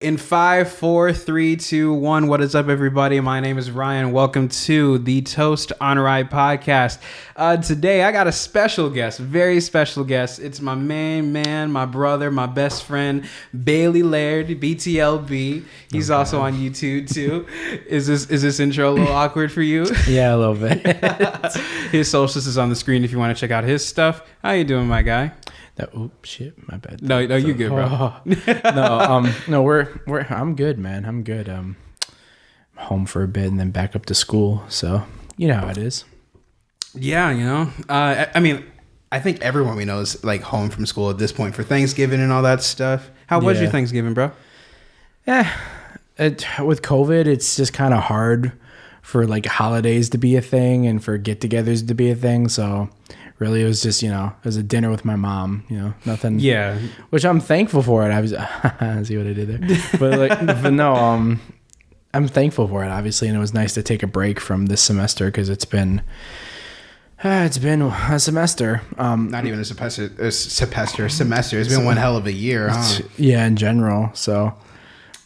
In 5, 4, 3, 2, 1, what is up, everybody? My name is Ryan. Welcome to the ToastOnRye podcast. Today, I got a special guest, very special guest. It's my main man, my brother, my best friend, Bailey Laird, BTLB. He's also on YouTube too. Is this intro a little awkward for you? Yeah, a little bit. His socials is on the screen if you want to check out his stuff. How you doing, my guy? Shit, my bad. No, you good, bro. I'm good, man. I'm good. Home for a bit and then back up to school. So you know how it is. Yeah, I mean, I think everyone we know is like home from school at this point for Thanksgiving and all that stuff. How was your Thanksgiving, bro? Yeah, with COVID, it's just kind of hard for like holidays to be a thing and for get-togethers to be a thing. So really, it was just, it was a dinner with my mom, nothing. Yeah. Which I'm thankful for it. I was, see what I did there? But no, I'm thankful for it, obviously. And it was nice to take a break from this semester because it's been a semester. Not even a semester. It's been one hell of a year, huh? Yeah, in general. So,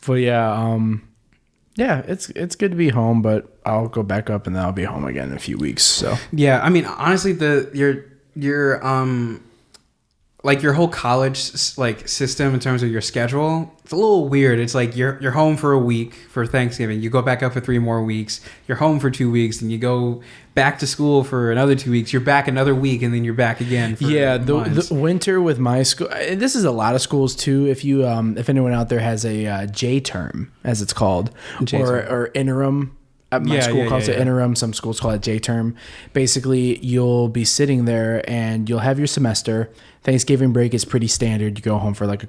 but yeah, it's good to be home, but I'll go back up and then I'll be home again in a few weeks. So yeah, I mean, honestly, your whole college system in terms of your schedule, it's a little weird. It's like you're home for a week for Thanksgiving, you go back up for 3 more weeks, you're home for 2 weeks, and you go back to school for another 2 weeks, you're back another week, and then you're back again for the winter with my school, this is a lot of schools too. If you if anyone out there has a J term, as it's called, or interim. My school calls it interim. Some schools call it J term. Basically, you'll be sitting there and you'll have your semester. Thanksgiving break is pretty standard. You go home for like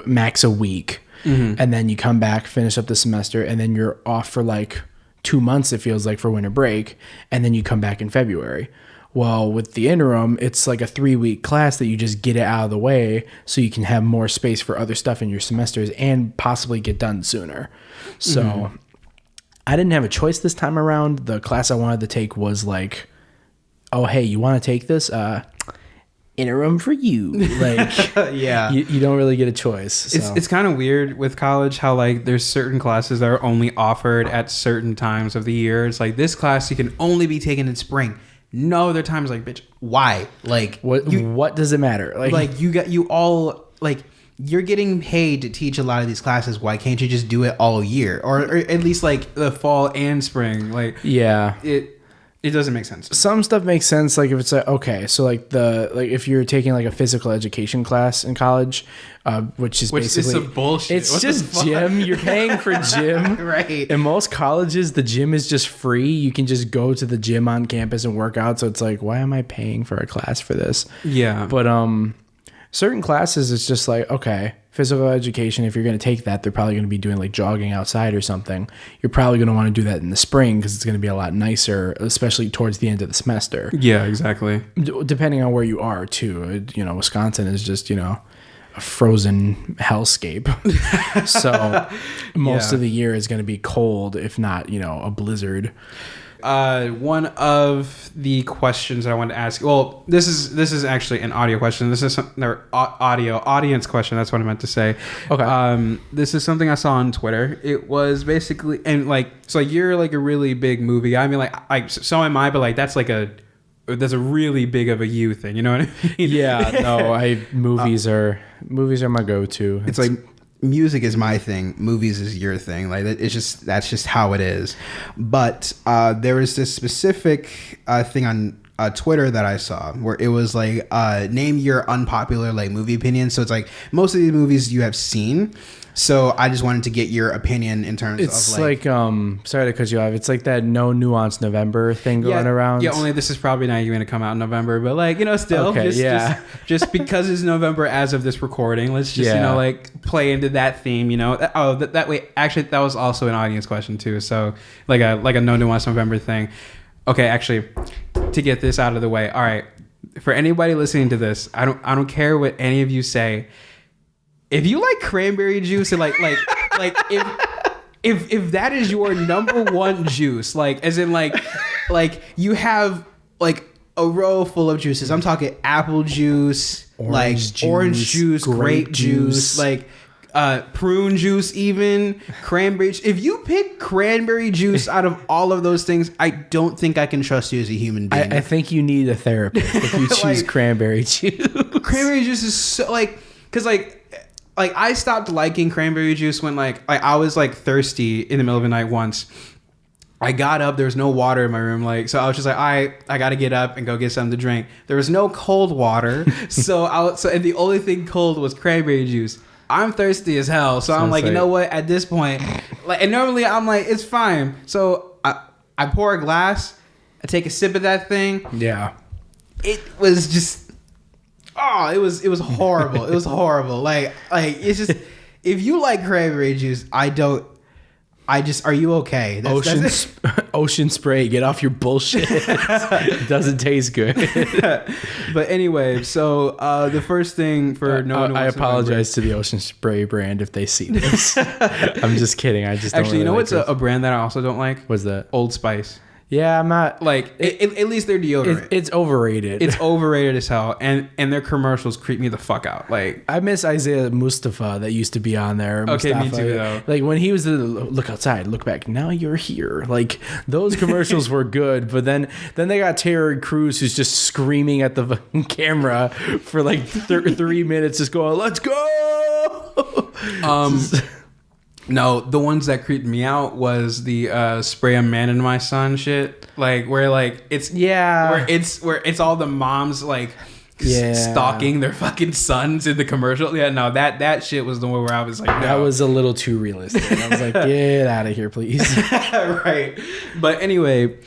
max a week, and then you come back, finish up the semester, and then you're off for like 2 months, it feels like, for winter break, and then you come back in February. Well, with the interim, it's like a 3-week class that you just get it out of the way so you can have more space for other stuff in your semesters and possibly get done sooner. So I didn't have a choice this time around. The class I wanted to take was like, oh, hey, you want to take this? Interim for you. Like, yeah, you don't really get a choice. So. It's kind of weird with college how like there's certain classes that are only offered at certain times of the year. It's like this class you can only be taken in spring. No other times. Like, bitch, why? Like, what does it matter? Like you're getting paid to teach a lot of these classes. Why can't you just do it all year, or at least like the fall and spring? Like, yeah, it doesn't make sense. Some stuff makes sense. Like if it's like, okay, so like if you're taking like a physical education class in college, which is basically some bullshit. It's what just gym. You're paying for gym, right? In most colleges, the gym is just free. You can just go to the gym on campus and work out. So it's like, why am I paying for a class for this? Yeah, but certain classes, it's just like, okay, physical education, if you're going to take that, they're probably going to be doing like jogging outside or something. You're probably going to want to do that in the spring because it's going to be a lot nicer, especially towards the end of the semester. Yeah, exactly. Depending on where you are too. Wisconsin is just, a frozen hellscape. So most of the year is going to be cold, if not, a blizzard. One of the questions I wanted to ask. Well, this is actually an audio question. This is audience question. That's what I meant to say. Okay. This is something I saw on Twitter. It was basically, and like, so you're like a really big movie guy. I mean, like so am I, but like that's a really big of a you thing. You know what I mean? Yeah. No, movies are my go-to. It's like, music is my thing, movies is your thing. Like that's just how it is. But there was this specific thing on Twitter that I saw where it was like name your unpopular like movie opinion. So it's like most of these movies you have seen. So I just wanted to get your opinion in terms of like sorry to cut you off. It's like that No Nuance November thing going around. Yeah, only this is probably not even going to come out in November, but like, still okay, just because it's November as of this recording, let's just, like play into that theme, that way. Actually, that was also an audience question too. So like a No Nuance November thing. Okay, actually, to get this out of the way. All right. For anybody listening to this, I don't care what any of you say. If you like cranberry juice and like if that is your number one juice, like as in like you have like a row full of juices. I'm talking apple juice, orange juice, grape juice, like Prune juice, even cranberry. If you pick cranberry juice out of all of those things, I don't think I can trust you as a human being. I think you need a therapist if you choose cranberry juice. Cranberry juice is so because I stopped liking cranberry juice when I was thirsty in the middle of the night once. I got up, there was no water in my room, so I was just like, I gotta get up and go get something to drink. There was no cold water, and the only thing cold was cranberry juice. I'm thirsty as hell, so I'm like, you know what? At this point, and normally I'm like, it's fine. So I pour a glass, I take a sip of that thing. Yeah, it was just, it was horrible. It was horrible. It's just, if you like cranberry juice, are you okay? Ocean spray, get off your bullshit. It doesn't taste good. But anyway, so the first thing for I apologize to the Ocean Spray brand if they see this. I'm just kidding. I just don't actually, really what's a brand that I also don't like? What's that? Old Spice. Yeah, I'm not at least their deodorant. It's overrated. It's overrated as hell, and their commercials creep me the fuck out. I miss Isaiah Mustafa that used to be on there. Okay, Mustafa. me too though. When he was look outside, look back. Now you're here. Those commercials were good, but then they got Terry Crews who's just screaming at the camera for 3 minutes, just going, "Let's go." No, the ones that creeped me out was the spray a man in my son shit. Where it's all the moms stalking their fucking sons in the commercial. Yeah, no, that shit was the one where I was like, no. That was a little too realistic. I was like, get out of here, please. Right. But anyway,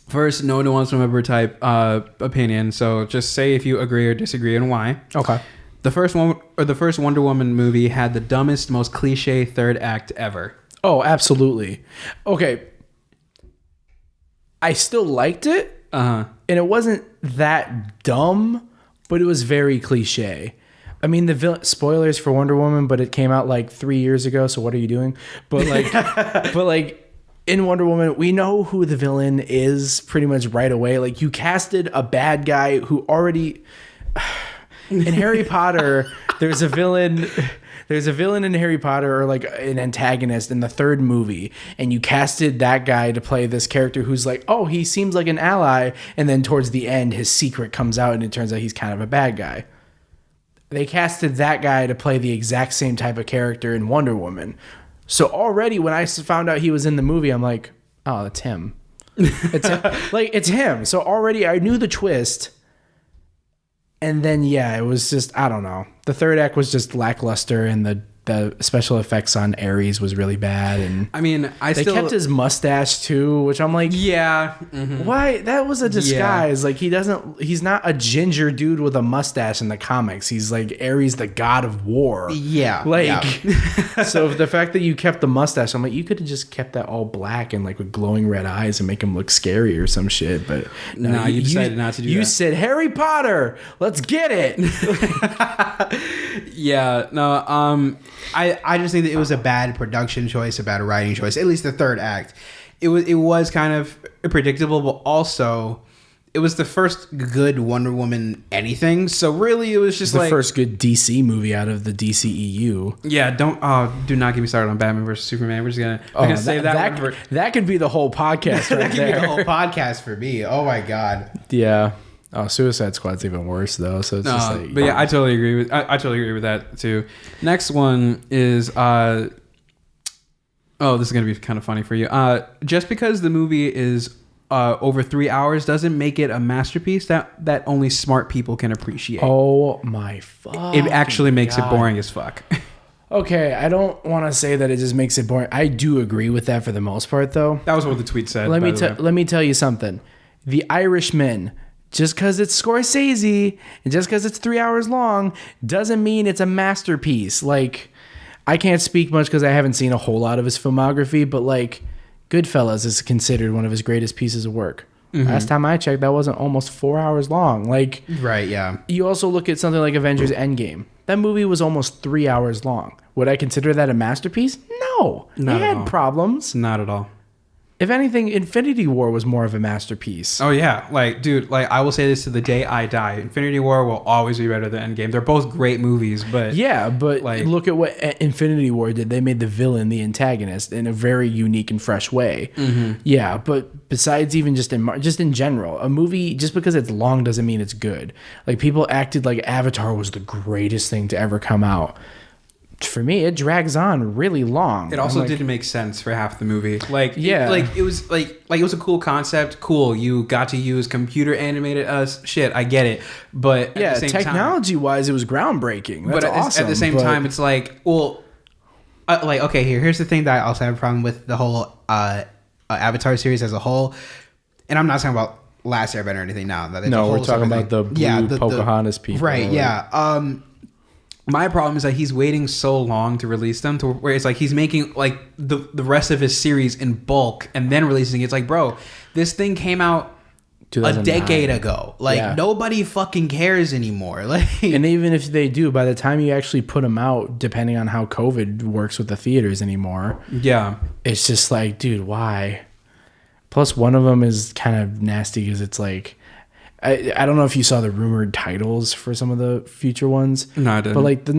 first, no nuance remember type opinion. So just say if you agree or disagree and why. Okay. The first Wonder Woman movie had the dumbest, most cliche third act ever. Oh, absolutely. Okay. I still liked it. Uh-huh. And it wasn't that dumb, but it was very cliche. I mean, spoilers for Wonder Woman, but it came out 3 years ago, so what are you doing? But in Wonder Woman, we know who the villain is pretty much right away. You casted a bad guy who already in Harry Potter, there's a villain in Harry Potter, or an antagonist in the third movie, and you casted that guy to play this character who's he seems like an ally, and then towards the end his secret comes out and it turns out he's kind of a bad guy. They casted that guy to play the exact same type of character in Wonder Woman. So already when I found out he was in the movie, I'm like, oh, that's him. It's him. So already I knew the twist. And then, it was just, I don't know. The third act was just lackluster, and the special effects on Ares was really bad. And I mean, they kept his mustache too, which I'm like, yeah, mm-hmm. Why? That was a disguise. Yeah. He's not a ginger dude with a mustache in the comics. He's Ares, the god of war. Yeah. So the fact that you kept the mustache, I'm like, you could have just kept that all black and with glowing red eyes and make him look scary or some shit. But no, you decided not to do that. You said, Harry Potter, let's get it. Yeah, no, I just think that it was a bad production choice, a bad writing choice. At least the third act, it was kind of predictable, but also it was the first good Wonder Woman anything. So really, it was just the first good DC movie out of the DCEU. Yeah, do not get me started on Batman versus Superman. We're just gonna save that one for, that could be the whole podcast right that could there. be the whole podcast for me. Oh my god. Yeah. Oh, Suicide Squad's even worse though. So it's just but yeah, I totally agree with that too. Next one is this is gonna be kind of funny for you. Just because the movie is over 3 hours doesn't make it a masterpiece that only smart people can appreciate. Oh my fuck! It actually makes it boring as fuck. Okay, I don't want to say that it just makes it boring. I do agree with that for the most part, though. That was what the tweet said. Let me tell you something. The Irishman. Just because it's Scorsese and just because it's 3 hours long doesn't mean it's a masterpiece. I can't speak much because I haven't seen a whole lot of his filmography, but Goodfellas is considered one of his greatest pieces of work. Mm-hmm. Last time I checked, that wasn't almost 4 hours long. Right, yeah. You also look at something like Avengers Endgame. That movie was almost 3 hours long. Would I consider that a masterpiece? No. It had problems. Not at all. If anything, Infinity War was more of a masterpiece. Oh yeah, like dude, like I will say this to the day I die. Infinity War will always be better than Endgame. They're both great movies, but yeah, but like, look at what Infinity War did. They made the villain the antagonist in a very unique and fresh way. Mm-hmm. Yeah, but besides even just in general, a movie just because it's long doesn't mean it's good. Like people acted like Avatar was the greatest thing to ever come out. For me, it drags on really long. It also didn't make sense for half the movie. Like, yeah, it was like it was a cool concept. Cool, you got to use computer animated us. Shit, I get it. But yeah, technology wise, it was groundbreaking. That's awesome. At the same time, it's like, well, like okay, here's the thing that I also have a problem with the whole Avatar series as a whole. And I'm not talking about Last Airbender or anything now. No, we're talking about the blue Pocahontas people. Right? Yeah. My problem is that he's waiting so long to release them to where it's like he's making like the rest of his series in bulk and then releasing it. It's like, bro, this thing came out a decade ago. Like nobody fucking cares anymore. Like, and even if they do, by the time you actually put them out, depending on how COVID works with the theaters anymore, it's just like, dude, why? Plus, one of them is kind of nasty because it's like, I don't know if you saw the rumored titles for some of the future ones. No, I didn't. But like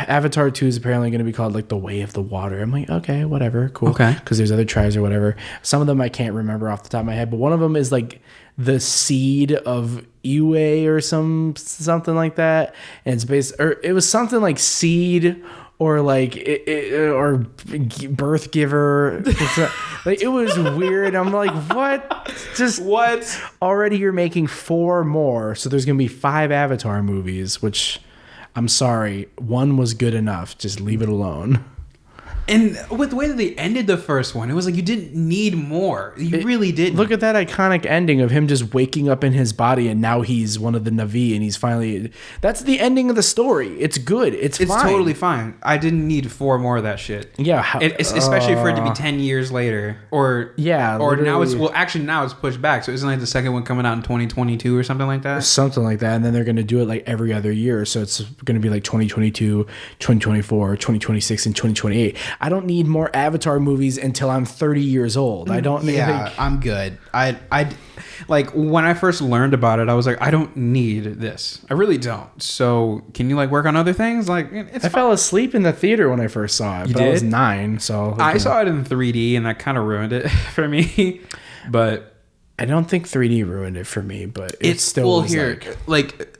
Avatar 2 is apparently going to be called like The Way of the Water. I'm like, okay, whatever, cool. Okay. Because there's other tribes or whatever. Some of them I can't remember off the top of my head, but one of them is like the seed of Iwe or something like that. And it's it was something like seed or like or birth giver. Like it was weird. I'm like, what? Just what? Already you're making 4 more, so there's gonna be 5 Avatar movies. Which, I'm sorry, 1 was good enough. Just leave it alone. And with the way that they ended the first one, it was like you didn't need more. You really didn't. Look at that iconic ending of him just waking up in his body and now he's one of the Na'vi and he's finally... That's the ending of the story. It's good. It's fine. It's totally fine. I didn't need 4 more of that shit. Yeah. Especially for it to be 10 years later. Or now it's... Well, actually now it's pushed back. So isn't like the second one coming out in 2022 or something like that? Something like that. And then they're going to do it like every other year. So it's going to be like 2022, 2024, 2026, and 2028. I don't need more Avatar movies until I'm 30 years old. I don't. Yeah, I'm good. I like when I first learned about it, I was like, I don't need this. I really don't. So can you like work on other things? Like, I fell asleep in the theater when I first saw it. I was 9, so I saw it in 3D, and that kind of ruined it for me. But I don't think 3D ruined it for me. But it still was like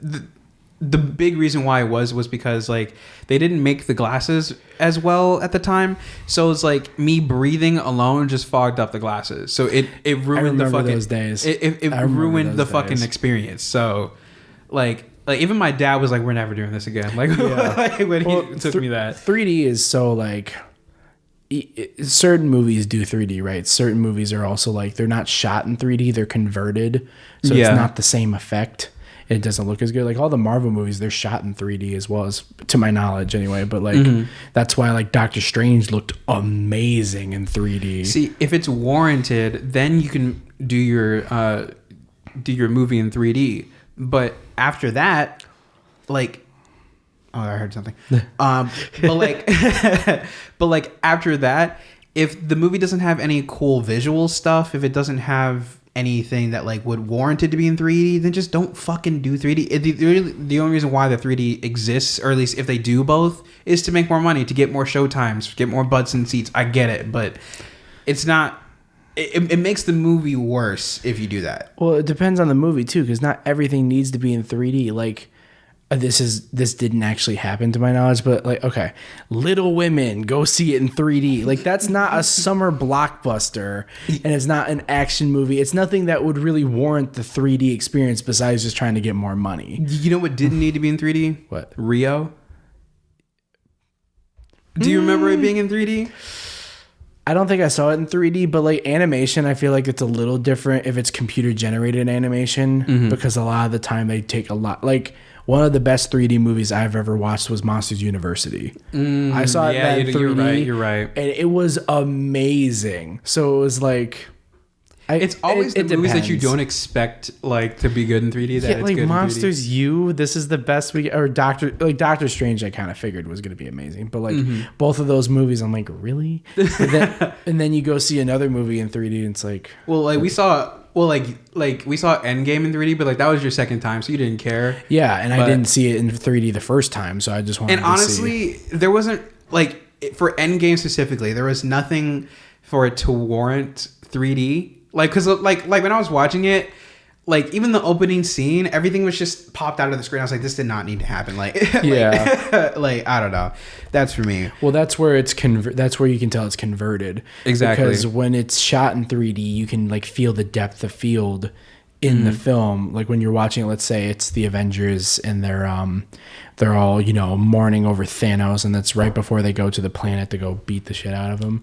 the big reason why it was because like they didn't make the glasses as well at the time, so it's like me breathing alone just fogged up the glasses, so it ruined the fucking those days. It ruined the fucking experience. So like even my dad was like, we're never doing this again. Like, when he took me that 3D is so like certain movies do 3D, right? Certain movies are also like they're not shot in 3D, they're converted, so it's not the same effect. It doesn't look as good. Like all the Marvel movies, they're shot in 3D as well, as to my knowledge anyway. But like that's why like Doctor Strange looked amazing in 3D. See, if it's warranted, then you can do your movie in 3D. But after that, like, oh, I heard something. But like after that, if the movie doesn't have any cool visual stuff, if it doesn't have anything that like would warrant it to be in 3D, then just don't fucking do 3D. The only reason why the 3D exists, or at least if they do both, is to make more money, to get more show times, get more butts and seats. I get it, but it's not. It makes the movie worse if you do that. Well, it depends on the movie too, because not everything needs to be in 3D. Like this didn't actually happen to my knowledge, but like, okay, Little Women, go see it in 3D. Like that's not a summer blockbuster, and it's not an action movie. It's nothing that would really warrant the 3D experience besides just trying to get more money. You know what didn't need to be in 3D? What? Rio. Do you remember it being in 3D? I don't think I saw it in 3D, but like animation, I feel like it's a little different if it's computer generated animation, because a lot of the time they take a lot. Like one of the best 3D movies I've ever watched was Monsters University. I saw it in 3D. You're right. And it was amazing. So it was like, It's always the movies that you don't expect like to be good in 3D. That yeah, it's like good Monsters U. This is the best we or Doctor Strange. I kind of figured was going to be amazing, but like both of those movies, I'm like, really? And then you go see another movie in 3D, and it's like, well, like we saw. Well, like we saw Endgame in 3D, but like that was your second time, so you didn't care. Yeah, and I didn't see it in 3D the first time, so I just wanted. And honestly, there wasn't like for Endgame specifically, there was nothing for it to warrant 3D. Like, cause like when I was watching it, like even the opening scene, everything was just popped out of the screen. I was like, this did not need to happen. Like, yeah, like I don't know. That's for me. Well, that's where it's that's where you can tell it's converted. Exactly. Because when it's shot in 3D, you can like feel the depth of field in the film. Like when you're watching it, let's say it's the Avengers and they're all, you know, mourning over Thanos, and that's right before they go to the planet to go beat the shit out of him.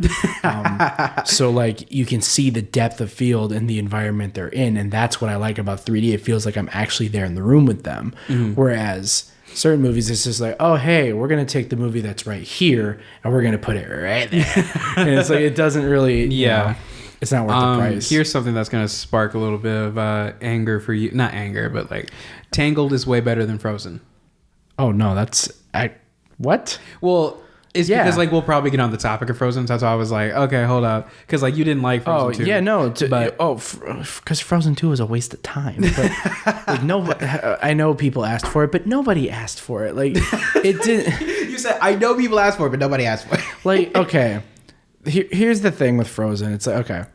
So like you can see the depth of field in the environment they're in, and that's what I like about 3D. It feels like I'm actually there in the room with them. Whereas certain movies, it's just like, oh, hey, we're going to take the movie that's right here and we're going to put it right there. And it's like, it doesn't really, you know, it's not worth the price. Here's something that's going to spark a little bit of anger for you. Not anger, but like Tangled is way better than Frozen. Oh, no, what? Well, it's because like we'll probably get on the topic of Frozen. So that's why I was like, okay, hold up. Because like you didn't like Frozen 2. Yeah, no. Because Frozen 2 was a waste of time. But like, I know people asked for it, but nobody asked for it. Like it didn't. You said, I know people asked for it, but nobody asked for it. Like, okay. Here's the thing with Frozen. It's like, okay,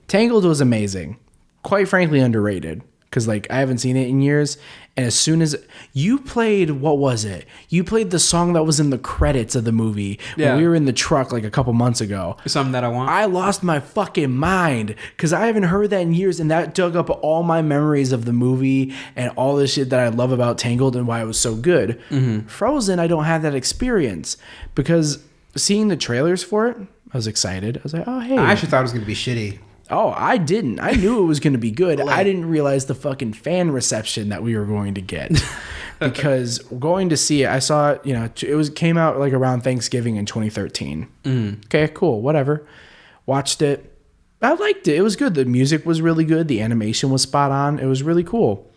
Tangled was amazing. Quite frankly, underrated. Because like I haven't seen it in years. And as soon as you played, what was it? You played the song that was in the credits of the movie when we were in the truck like a couple months ago. Something That I Want. I lost my fucking mind because I haven't heard that in years, and that dug up all my memories of the movie and all the shit that I love about Tangled and why it was so good. Frozen, I don't have that experience because seeing the trailers for it, I was excited. I was like, oh, hey. I actually thought it was going to be shitty. Oh, I didn't. I knew it was going to be good. I didn't realize the fucking fan reception that we were going to get. Because going to see it, I saw it, you know, came out like around Thanksgiving in 2013. Okay, cool, whatever. Watched it. I liked it. It was good. The music was really good. The animation was spot on. It was really cool.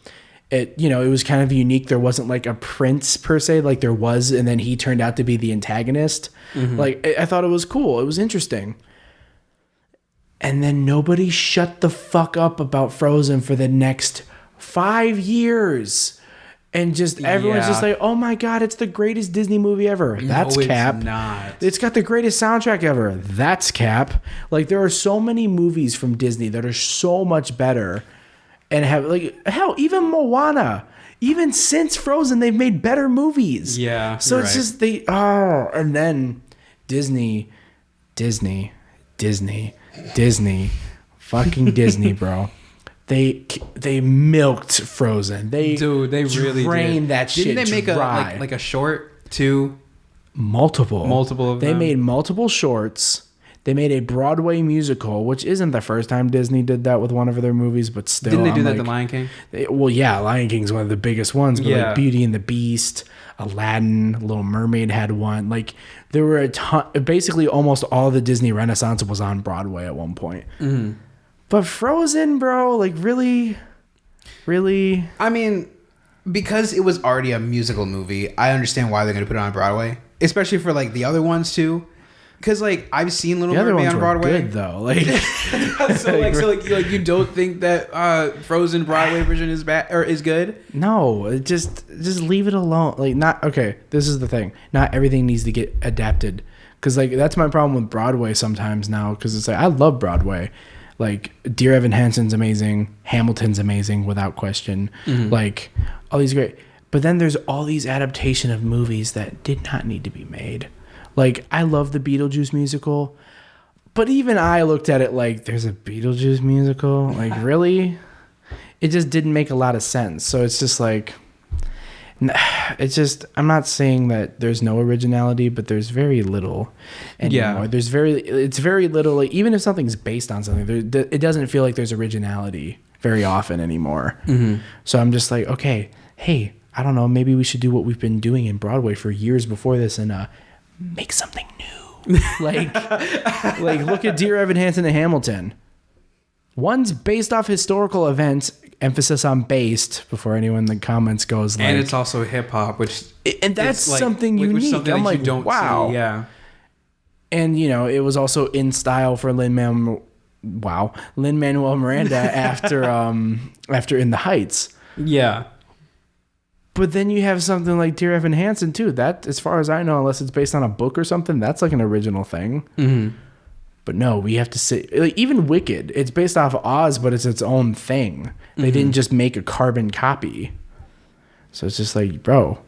It was kind of unique. There wasn't like a prince per se, like there was, and then he turned out to be the antagonist. Like I thought it was cool. It was interesting. And then nobody shut the fuck up about Frozen for the next 5 years. And just everyone's just like, oh my God, it's the greatest Disney movie ever. That's Cap. It's not. It's got the greatest soundtrack ever. That's Cap. Like there are so many movies from Disney that are so much better and have like, hell, even Moana. Even since Frozen, they've made better movies. Yeah. So it's just and then Disney, fucking Disney, bro. They milked Frozen. They really drained that shit. Didn't they make dry. like a short too? Multiple of them. They made multiple shorts. They made a Broadway musical, which isn't the first time Disney did that with one of their movies, but still. Didn't they do that in The Lion King? Lion King's one of the biggest ones, but like Beauty and the Beast, Aladdin, Little Mermaid had one. Like there were a ton. Basically, almost all the Disney Renaissance was on Broadway at one point. But Frozen, bro, like really. I mean, because it was already a musical movie, I understand why they're going to put it on Broadway, especially for like the other ones too. Because like I've seen Little Mermaid on Broadway. Good though, like so you don't think that Frozen Broadway version is bad or is good? No, just leave it alone. Like not okay. This is the thing. Not everything needs to get adapted. Because like that's my problem with Broadway sometimes now. Because it's like I love Broadway. Like Dear Evan Hansen's amazing, Hamilton's amazing without question. Like all these great. But then there's all these adaptation of movies that did not need to be made. Like, I love the Beetlejuice musical, but even I looked at it like, there's a Beetlejuice musical? Like, really? It just didn't make a lot of sense. So it's just like, it's just, I'm not saying that there's no originality, but there's very little anymore. Yeah. It's very little, like, even if something's based on something, it doesn't feel like there's originality very often anymore. So I'm just like, okay, hey, I don't know, maybe we should do what we've been doing in Broadway for years before this and, make something new. like look at Dear Evan Hansen and Hamilton. One's based off historical events, emphasis on based, before anyone in the comments goes like... And it's also hip-hop, and that's like, something unique. Something I'm like, you don't wow. See, yeah. And, you know, it was also in style for Lin-Manuel Miranda after In the Heights. Yeah. But then you have something like Dear Evan Hansen, too. That, as far as I know, unless it's based on a book or something, that's like an original thing. Mm-hmm. But no, we have to say... Like, even Wicked, it's based off Oz, but it's its own thing. They didn't just make a carbon copy. So it's just like, bro,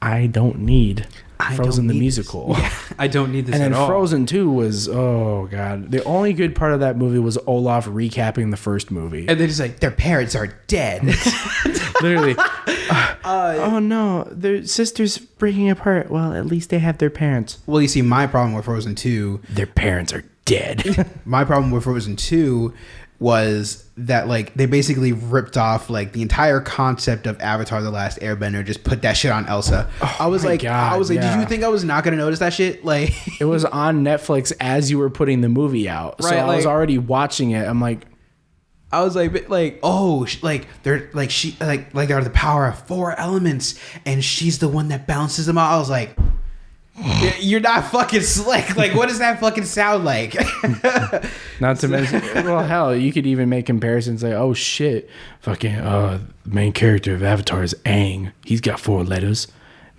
I don't need... Frozen the musical. Yeah, I don't need this at all. And then Frozen 2 was, oh God. The only good part of that movie was Olaf recapping the first movie. And they're just like, their parents are dead. Literally. Oh no, their sister's breaking apart. Well, at least they have their parents. Well, you see, my problem with Frozen 2... Their parents are dead. My problem with Frozen 2 was that like they basically ripped off like the entire concept of Avatar: The Last Airbender, just put that shit on Elsa. I was like, yeah. Did you think I was not gonna notice that shit? Like, it was on Netflix as you were putting the movie out, right? So I was already watching it. I'm like, oh, like they're like they're the power of 4 elements, and she's the one that bounces them out. I was like, you're not fucking slick. Like, what does that fucking sound like? Not to mention, well, hell, you could even make comparisons like, oh shit, fucking main character of Avatar is Aang. He's got 4 letters.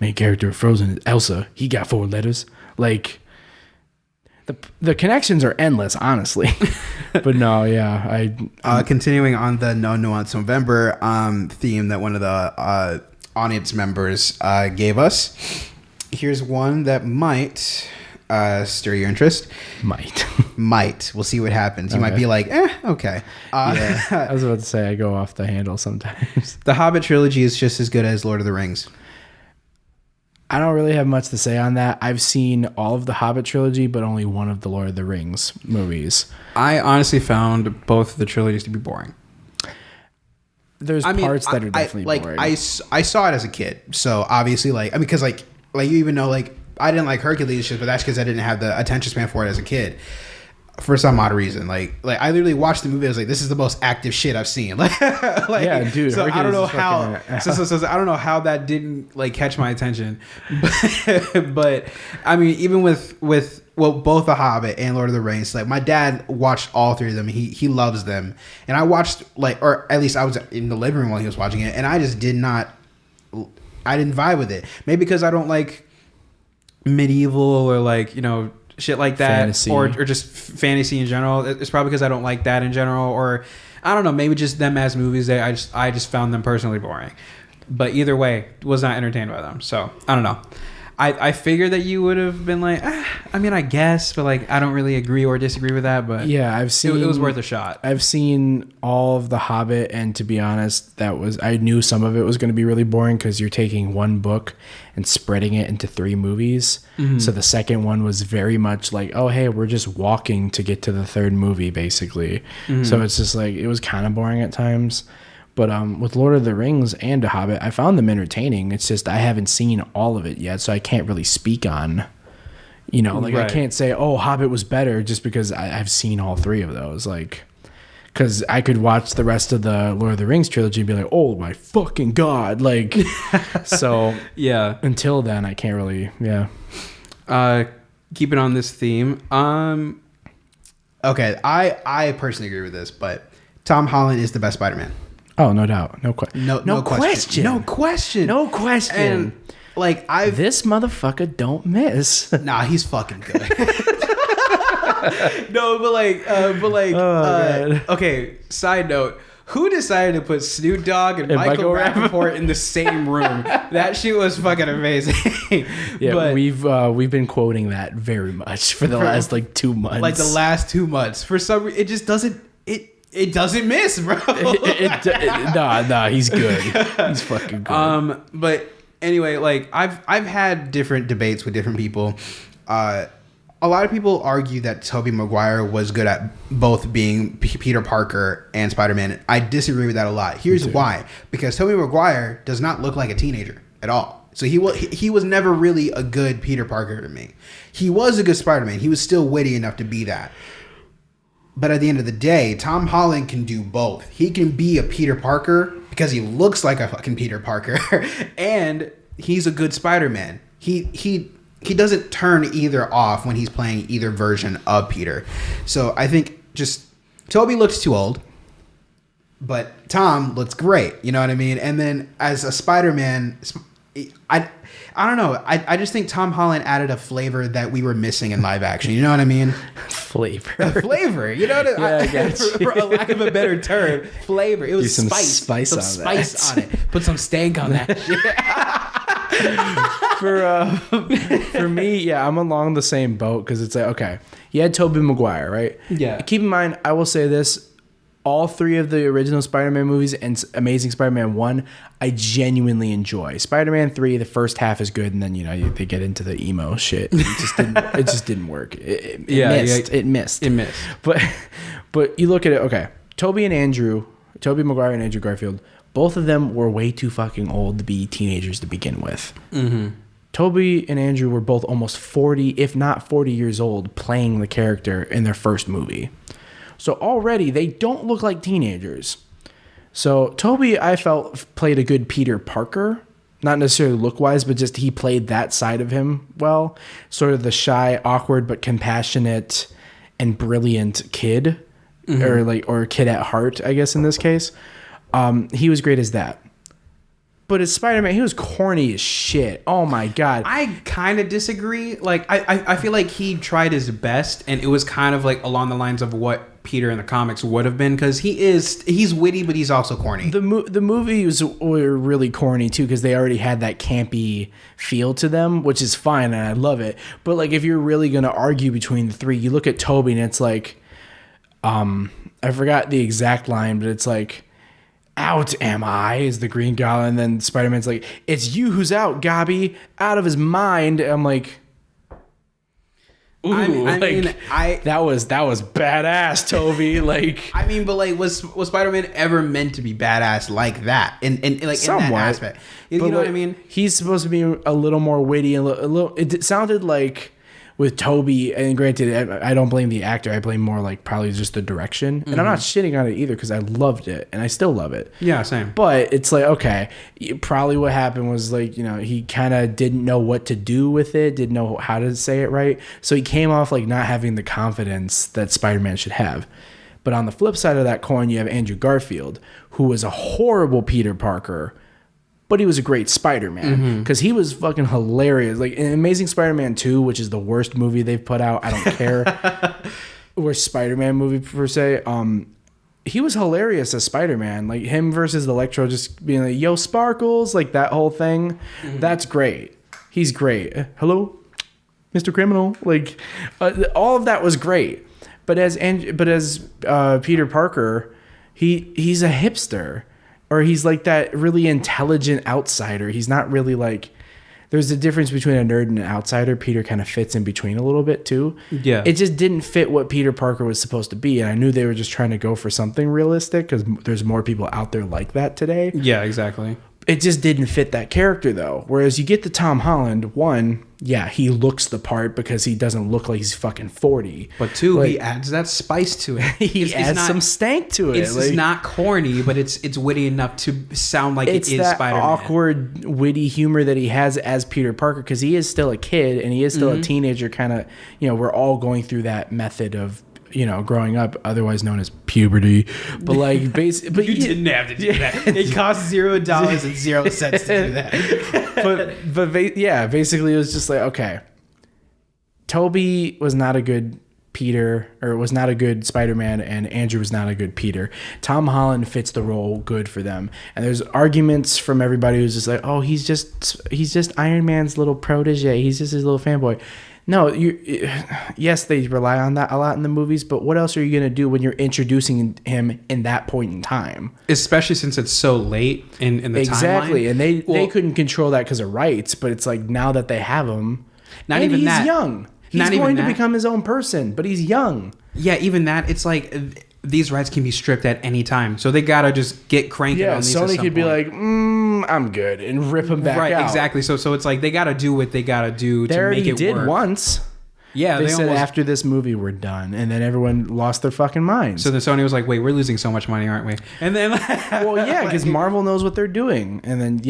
Main character of Frozen is Elsa. He got 4 letters. Like, the connections are endless, honestly. But no, yeah, continuing on the No Nuance November theme that one of the audience members gave us. Here's one that might stir your interest. Might. We'll see what happens. You might be like, okay. Yeah, I was about to say I go off the handle sometimes. The Hobbit trilogy is just as good as Lord of the Rings. I don't really have much to say on that. I've seen all of the Hobbit trilogy, but only one of the Lord of the Rings movies. I honestly found both of the trilogies to be boring. There's parts that are definitely boring. I saw it as a kid, so obviously, because you even know, I didn't like Hercules shit, but that's because I didn't have the attention span for it as a kid. For some odd reason, like I literally watched the movie. I was like, "This is the most active shit I've seen." Yeah, dude. So I don't know how. So I don't know how that didn't catch my attention. But I mean, even with both The Hobbit and Lord of the Rings, my dad watched all 3 of them. He loves them, and I watched or at least I was in the living room while he was watching it, and I just did not. I didn't vibe with it. Maybe because I don't like medieval or shit like that, fantasy. or just fantasy in general. It's probably because I don't like that in general, or I don't know. Maybe just them as movies. I just found them personally boring. But either way, was not entertained by them. So I don't know. I figured that you would have been like, I mean, I guess, but I don't really agree or disagree with that. But yeah, I've seen it was worth a shot. I've seen all of The Hobbit, and to be honest, I knew some of it was going to be really boring because you're taking one book and spreading it into 3 movies. Mm-hmm. So the second one was very much like, oh hey, we're just walking to get to the 3rd movie, basically. Mm-hmm. So it's just it was kind of boring at times. But with Lord of the Rings and The Hobbit, I found them entertaining. It's just I haven't seen all of it yet, so I can't really speak on, right. I can't say, oh, Hobbit was better just because I've seen all 3 of those. Because I could watch the rest of the Lord of the Rings trilogy and be like, oh my fucking God. So yeah. Until then, I can't really, yeah. Keeping on this theme. Okay, I personally agree with this, but Tom Holland is the best Spider-Man. Oh, no doubt. No question. No question. No question. No question. And this motherfucker don't miss. Nah, he's fucking good. No, okay, side note. Who decided to put Snoop Dogg and Michael Rappaport in the same room? That shit was fucking amazing. Yeah, but we've been quoting that very much for the last 2 months. The last 2 months. For some reason, it just doesn't. It doesn't miss, bro. Nah, he's good. He's fucking good. But anyway, I've had different debates with different people. A lot of people argue that Tobey Maguire was good at both being Peter Parker and Spider-Man. I disagree with that a lot. Here's why. Because Tobey Maguire does not look like a teenager at all. So he was never really a good Peter Parker to me. He was a good Spider-Man. He was still witty enough to be that. But at the end of the day, Tom Holland can do both. He can be a Peter Parker because he looks like a fucking Peter Parker, and he's a good Spider-Man. He doesn't turn either off when he's playing either version of Peter. So I think just Toby looks too old, but Tom looks great. You know what I mean? And then as a Spider-Man, I don't know. I just think Tom Holland added a flavor that we were missing in live action. You know what I mean? Flavor. A flavor. You know what I mean? For a lack of a better term, flavor. It was some spice. Some spice on it. Put some stank on that shit. For me, yeah, I'm along the same boat because it's like, okay, you had Tobey Maguire, right? Yeah. Keep in mind, I will say this. All three of the original Spider-Man movies and Amazing Spider-Man 1, I genuinely enjoy. Spider-Man 3, the first half is good, and then they get into the emo shit. It just didn't work. It missed. But you look at it, okay. Tobey Maguire and Andrew Garfield, both of them were way too fucking old to be teenagers to begin with. Mm-hmm. Tobey and Andrew were both almost 40, if not 40 years old, playing the character in their first movie. So already they don't look like teenagers. So Tobey, I felt, played a good Peter Parker. Not necessarily look-wise, but just he played that side of him well. Sort of the shy, awkward, but compassionate and brilliant kid. Mm-hmm. or kid at heart, I guess in this case. He was great as that. But as Spider-Man, he was corny as shit. Oh my God. I kind of disagree. Like, I feel like he tried his best, and it was kind of like along the lines of what Peter in the comics would have been, because he's witty, but he's also corny. The movies were really corny too, because they already had that campy feel to them, which is fine, and I love it. But like, if you're really gonna argue between the three, you look at Tobey, and it's like, I forgot the exact line, but it's like, "Out am I," is the Green Goblin, and then Spider-Man's like, "It's you who's out, Gobby," out of his mind. I'm like, ooh, that was badass, Toby. Like, I mean, but like, was Spider-Man ever meant to be badass like that? In like somewhat. In that aspect, you know what I mean? He's supposed to be a little more witty, a little. It sounded like with Tobey, and granted, I don't blame the actor. I blame more like probably just the direction. And I'm not shitting on it either, because I loved it and I still love it. Yeah, same. But it's like, okay, probably what happened was like, he kind of didn't know what to do with it, didn't know how to say it right. So he came off like not having the confidence that Spider-Man should have. But on the flip side of that coin, you have Andrew Garfield, who was a horrible Peter Parker, but he was a great Spider-Man, because he was fucking hilarious. Like in Amazing Spider-Man 2, which is the worst movie they've put out, I don't care. Worst Spider-Man movie per se. He was hilarious as Spider-Man. Like him versus Electro, just being like, "Yo, Sparkles," like that whole thing. That's great. He's great. Hello, Mr. Criminal. Like all of that was great. But as Peter Parker, he's a hipster. Or he's like that really intelligent outsider. He's not really like... There's a difference between a nerd and an outsider. Peter kind of fits in between a little bit too. Yeah. It just didn't fit what Peter Parker was supposed to be. And I knew they were just trying to go for something realistic, because there's more people out there like that today. Yeah, exactly. It just didn't fit that character though. Whereas you get to Tom Holland, one, yeah, he looks the part because he doesn't look like he's fucking 40. But two, he adds that spice to it. He adds some stank to it. It's not corny, but it's witty enough to sound like it is Spider-Man. It's that awkward, witty humor that he has as Peter Parker, because he is still a kid and he is still a teenager. Kind of, we're all going through that method of growing up, otherwise known as puberty. But like, but you didn't have to do that. It cost $0.00 to do that. Basically, it was just like, okay, Toby was not a good Peter, or was not a good Spider-Man, and Andrew was not a good Peter. Tom Holland fits the role good for them. And there's arguments from everybody who's just like, oh, he's just Iron Man's little protege. He's just his little fanboy. No, yes, they rely on that a lot in the movies, but what else are you going to do when you're introducing him in that point in time? Especially since it's so late in the timeline. Exactly, and they couldn't control that because of rights, but it's like now that they have him, he's young. He's going to become his own person, but he's young. Yeah, even that, it's like... These rights can be stripped at any time, so they gotta just get cranking on these. Yeah, Sony could be like, "I'm good," and rip them back out. Right, exactly. So it's like they gotta do what they gotta do to make it work. They already did once. They said after this movie we're done, and then everyone lost their fucking minds. So then Sony was like, "Wait, we're losing so much money, aren't we?" And then, well, yeah, because Marvel knows what they're doing, and then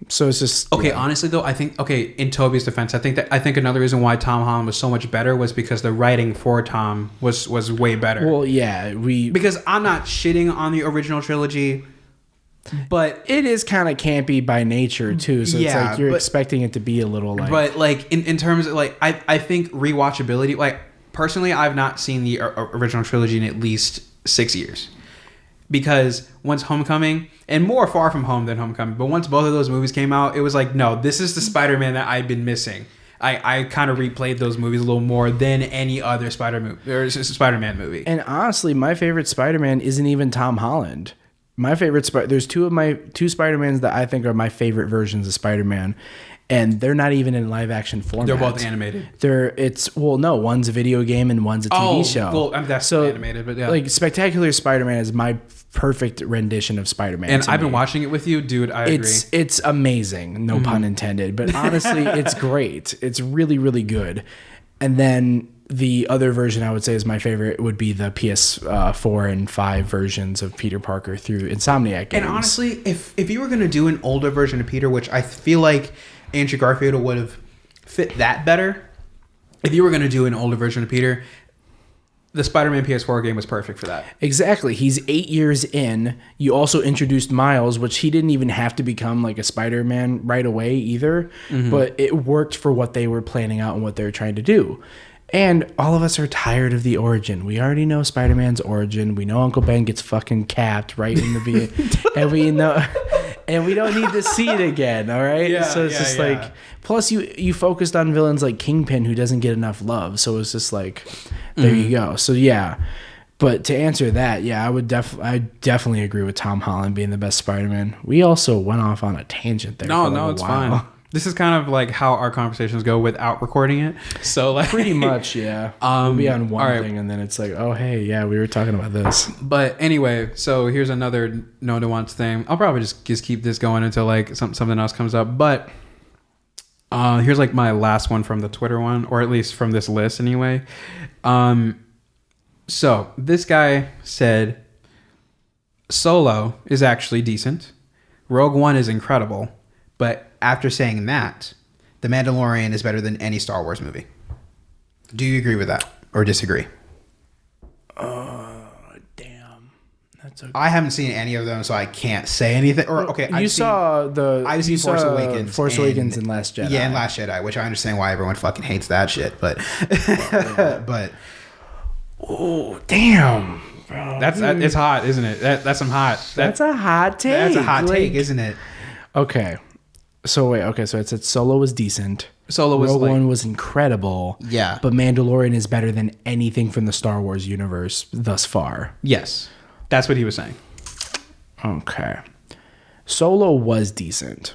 so it's just okay. Yeah. Honestly, though, I think in Toby's defense, I think another reason why Tom Holland was so much better was because the writing for Tom was way better. Well, yeah, because I'm not shitting on the original trilogy. But it is kind of campy by nature too, so it's like you're expecting it to be a little like. But like in terms of like, I think rewatchability. Like personally, I've not seen the original trilogy in at least 6 years, because once Homecoming and more Far From Home than Homecoming, but once both of those movies came out, it was like, no, this is the Spider-Man that I've been missing. I kind of replayed those movies a little more than any other Spider-Man movie. And honestly, my favorite Spider-Man isn't even Tom Holland. My favorite there's two Spider-Mans that I think are my favorite versions of Spider-Man, and they're not even in live action format. They're both animated. One's a video game and one's a TV show. Well, I mean, that's animated, but yeah. Like Spectacular Spider-Man is my perfect rendition of Spider-Man. And I've been watching it with you, dude. I agree. It's amazing, no pun intended. But honestly, it's great. It's really, really good. And then the other version I would say is my favorite would be the PS4 and 5 versions of Peter Parker through Insomniac games. And honestly, if you were going to do an older version of Peter, which I feel like Andrew Garfield would have fit that better, if you were going to do an older version of Peter, the Spider-Man PS4 game was perfect for that. Exactly. He's 8 years in. You also introduced Miles, which he didn't even have to become like a Spider-Man right away either, but it worked for what they were planning out and what they were trying to do. And all of us are tired of the origin. We already know Spider-Man's origin. We know Uncle Ben gets fucking capped right in the beginning. And we don't need to see it again, all right? Yeah, so it's just like... Plus, you focused on villains like Kingpin, who doesn't get enough love. So it's just like, there you go. So, yeah. But to answer that, yeah, I definitely agree with Tom Holland being the best Spider-Man. We also went off on a tangent there. No, it's fine. This is kind of like how our conversations go without recording it. So like pretty much, yeah. We'll be on one thing and then it's like, oh hey, yeah, we were talking about this. But anyway, so here's another no nuance thing. I'll probably just keep this going until like something else comes up. But here's like my last one from the Twitter one, or at least from this list anyway. So this guy said Solo is actually decent. Rogue One is incredible. But after saying that, The Mandalorian is better than any Star Wars movie. Do you agree with that or disagree? Damn. That's okay. I haven't seen any of them, so I can't say anything. Or okay, I've seen Force Awakens. Force Awakens and Last Jedi. Yeah, and Last Jedi, which I understand why everyone fucking hates that shit, but but oh, damn. Bro, it's hot, isn't it? That's some hot. That's a hot take. That's a hot take, isn't it? Okay. So it said Solo was decent. Rogue One was incredible. Yeah. But Mandalorian is better than anything from the Star Wars universe thus far. Yes. That's what he was saying. Okay. Solo was decent.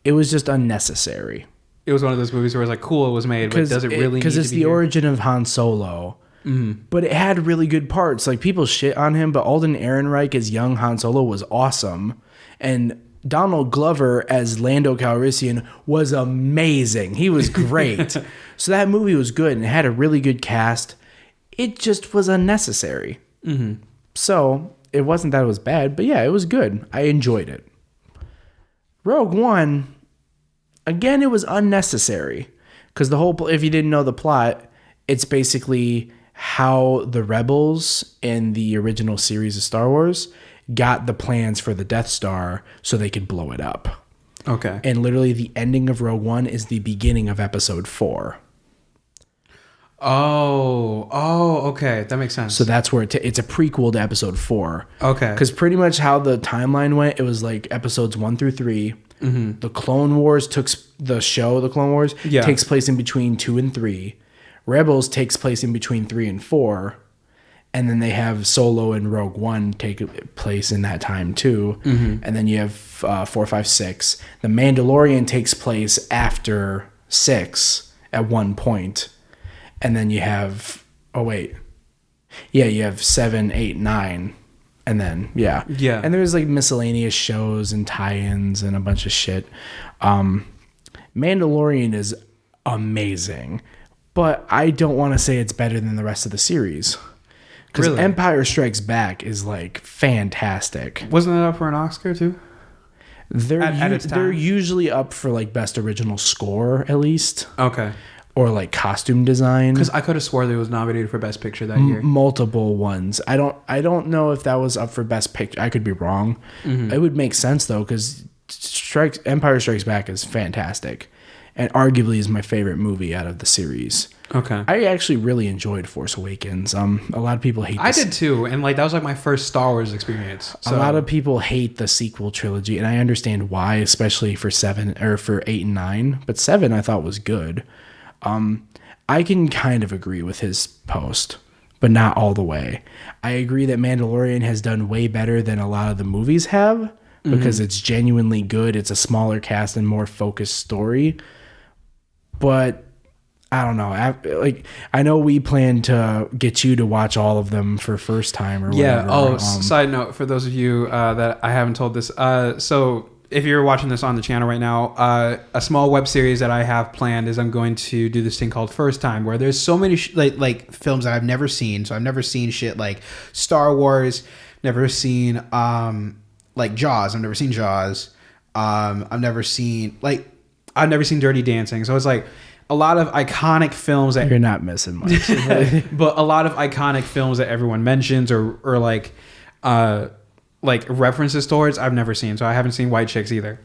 It was just unnecessary. It was one of those movies where it was like, cool, it was made, but does it really need to be because it's the origin of Han Solo. But it had really good parts. Like, people shit on him, but Alden Ehrenreich as young Han Solo was awesome. And Donald Glover as Lando Calrissian was amazing. He was great. So that movie was good and it had a really good cast. It just was unnecessary. So it wasn't that it was bad, but yeah, it was good. I enjoyed it. Rogue One, again, it was unnecessary. Because if you didn't know the plot, it's basically how the rebels in the original series of Star Wars got the plans for the Death Star so they could blow it up. Okay. And literally the ending of Rogue One is the beginning of episode 4. Oh, okay. That makes sense. So that's where it's a prequel to episode 4. Okay. Because pretty much how the timeline went, it was like episodes 1 through 3. The Clone Wars takes place in between 2 and 3. Rebels takes place in between 3 and 4. And then they have Solo and Rogue One take place in that time too. And then you have 4, 5, 6. The Mandalorian takes place after 6 at one point. And then you have, you have 7, 8, 9. And then, yeah. And there's like miscellaneous shows and tie-ins and a bunch of shit. Mandalorian is amazing. but I don't want to say it's better than the rest of the series. Because Really? Empire Strikes Back is like fantastic. Wasn't it up for an Oscar too? They're usually up for like best original score at least. Okay. Or like costume design. Because I could have swore that it was nominated for Best Picture that year. Multiple ones. I don't know if that was up for Best Picture. I could be wrong. It would make sense though, because Empire Strikes Back is fantastic, and arguably is my favorite movie out of the series. Okay. I actually really enjoyed Force Awakens. A lot of people hate I did too, and like that was like my first Star Wars experience. So. A lot of people hate the sequel trilogy, and I understand why, especially for 7 or for 8 and 9. But 7 I thought was good. I can kind of agree with his post, but not all the way. I agree that Mandalorian has done way better than a lot of the movies have, because it's genuinely good. It's a smaller cast and more focused story. But I don't know. I know we plan to get you to watch all of them for first time or whatever. Oh, side note for those of you that I haven't told this. So if you're watching this on the channel right now, a small web series that I have planned is I'm going to do this thing called First Time, where there's so many like films that I've never seen. So I've never seen shit like Star Wars. Never seen like Jaws. I've never seen Jaws. I've never seen Dirty Dancing. So it's like a lot of iconic films that you're not missing much. But a lot of iconic films that everyone mentions or like references towards I've never seen. So I haven't seen White Chicks either.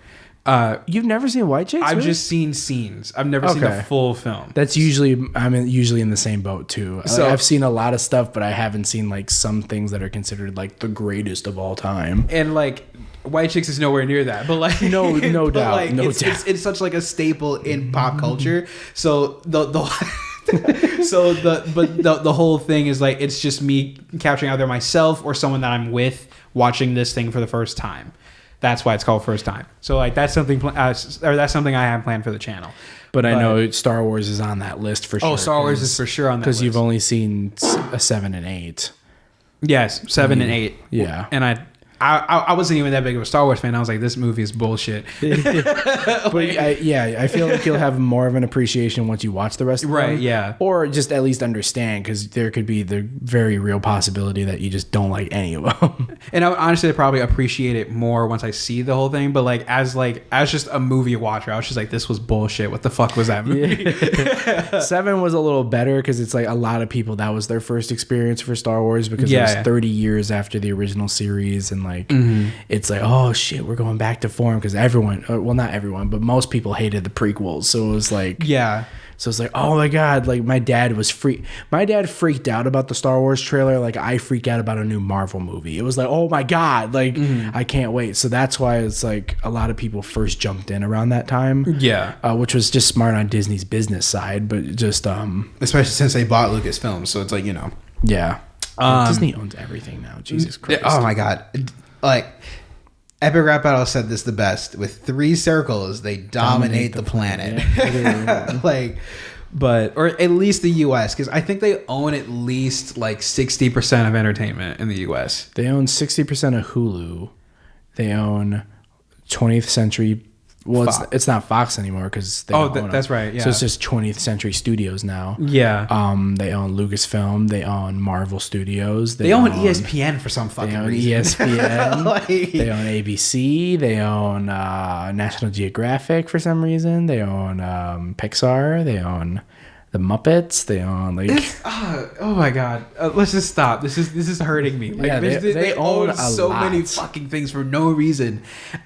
You've never seen White Chicks? I've just seen scenes. I've never seen the full film. That's usually usually in the same boat too. So I've seen a lot of stuff, but I haven't seen like some things that are considered like the greatest of all time. And like White Chicks is nowhere near that, but like no doubt, like, no it's, doubt. It's such like a staple in pop culture. So the whole thing is like it's just me capturing either myself or someone that I'm with watching this thing for the first time. That's why it's called First Time. So like that's something that's something I have planned for the channel. But I know Star Wars is on that list for sure. Oh, Star Wars is for sure on that list. Because you've only seen 7 and 8. Yes, 7 and 8. Yeah. And I wasn't even that big of a Star Wars fan. I was like, this movie is bullshit. But I feel like you'll have more of an appreciation once you watch the rest of them. Right, yeah. Or just at least understand, because there could be the very real possibility that you just don't like any of them. And I would honestly probably appreciate it more once I see the whole thing. But like as just a movie watcher, I was just like, this was bullshit. What the fuck was that movie? Yeah. 7 was a little better because it's like a lot of people, that was their first experience for Star Wars, because it was 30 years after the original series, and like it's like, oh shit, we're going back to form, because everyone, well not everyone, but most people hated the prequels. So it was like, so it's like, oh my god, like my dad freaked out about the Star Wars trailer like I freak out about a new Marvel movie. It was like, oh my god, like I can't wait. So that's why it's like a lot of people first jumped in around that time, which was just smart on Disney's business side, but just especially since they bought Lucasfilm, so it's like, you know, Disney owns everything now. Jesus Christ. Oh my god. Like Epic Rap Battle said this the best: with 3 circles, they dominate the planet. But or at least the U.S., because I think they own at least like 60% of entertainment in the U.S. They own 60% of Hulu. They own 20th Century. Well, it's not Fox anymore because they own them. That's right. Yeah. So it's just 20th Century Studios now. Yeah. They own Lucasfilm. They own Marvel Studios. They own ESPN for some fucking reason. ESPN. They own ABC. They own National Geographic for some reason. They own Pixar. They own the Muppets. They own like oh my god, let's just stop. This is hurting me. Like, they own so many fucking things for no reason.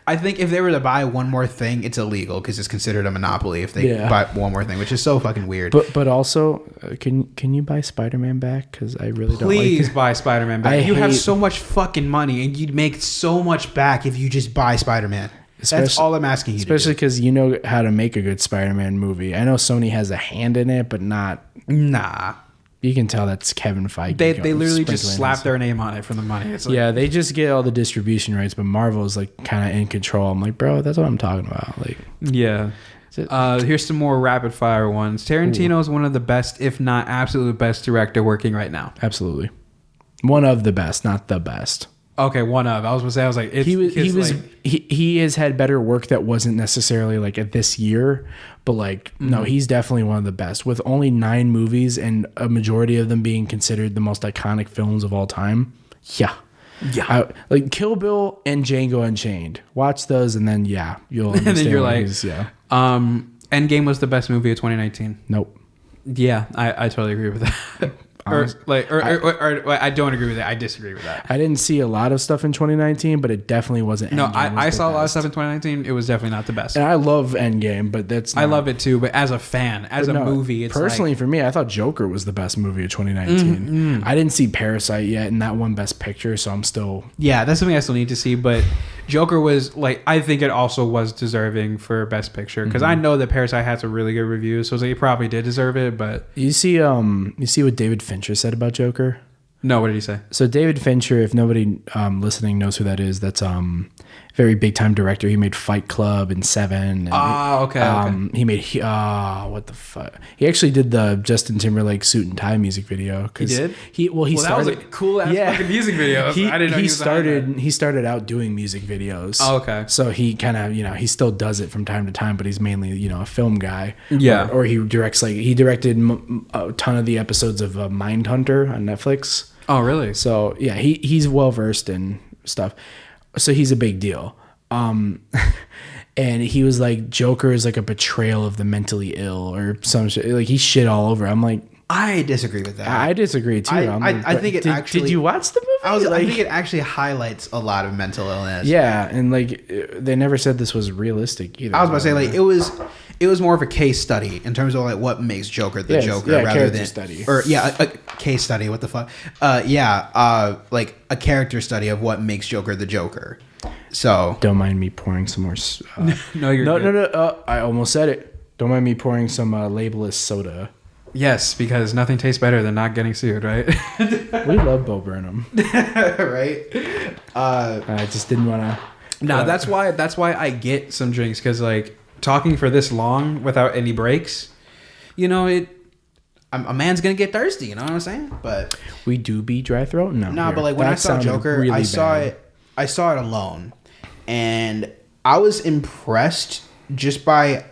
I think if they were to buy one more thing, it's illegal because it's considered a monopoly if they buy one more thing, which is so fucking weird. But also, can you buy Spider-Man back? Because I really don't. Please buy Spider-Man back. You have so much fucking money, and you'd make so much back if you just buy Spider-Man. That's all I'm asking you to do. Especially because you know how to make a good Spider-Man movie. I know Sony has a hand in it, but not... Nah. You can tell that's Kevin Feige. They literally just slap their name on it for the money. It's like, they just get all the distribution rights, but Marvel is like kind of in control. I'm like, bro, that's what I'm talking about. Like, yeah. Here's some more rapid fire ones. Tarantino is one of the best, if not absolute best director working right now. Absolutely. One of the best, not the best. Okay, one of. I was gonna say, I was like, he has had better work that wasn't necessarily like at this year, but like no, he's definitely one of the best with only 9 movies and a majority of them being considered the most iconic films of all time. Yeah. Like Kill Bill and Django Unchained. Watch those and then you'll understand. And then you're like, Endgame was the best movie of 2019. Nope. Yeah, I totally agree with that. Or I don't agree with that. I disagree with that. I didn't see a lot of stuff in 2019, but it definitely wasn't. No, I saw a lot of stuff in 2019. It was definitely not the best. And I love Endgame, but I love it too. But as a fan, movie, it's personally for me, I thought Joker was the best movie of 2019. I didn't see Parasite yet, and that won Best Picture, so I'm still. Yeah, that's something I still need to see. But Joker was like, I think it also was deserving for Best Picture because I know that Parasite had some really good reviews, so he probably did deserve it. But you see what David Fincher said about Joker? No, what did he say? So David Fincher, if nobody listening knows who that is, that's very big time director. He made Fight Club and Seven. Okay. He made what the fuck? He actually did the Justin Timberlake Suit and Tie music video. He did. He started. That was a cool ass fucking music video. I didn't know he started out doing music videos. Oh, okay. So he kind of he still does it from time to time, but he's mainly a film guy. Yeah. Or he directs he directed a ton of the episodes of Mindhunter on Netflix. Oh, really? So yeah, he's well versed in stuff. So he's a big deal. And he was like, Joker is like a betrayal of the mentally ill or some shit. Like he shit all over. I'm like, I disagree with that. I disagree too. I think it actually. Did you watch the movie? I think it actually highlights a lot of mental illness. Yeah, and like they never said this was realistic either. I was about to say like it was more of a case study in terms of like what makes Joker the Joker rather than study. Or a case study. What the fuck? Like a character study of what makes Joker the Joker. So don't mind me pouring some more. No. I almost said it. Don't mind me pouring some labelless soda. Yes, because nothing tastes better than not getting sued, right? We love Bo Burnham, right? I just didn't want to. No, that's why I get some drinks because like talking for this long without any breaks, a man's gonna get thirsty. You know what I'm saying? But we do be dry throat. No, but like when I saw Joker, really I saw it alone, and I was impressed just by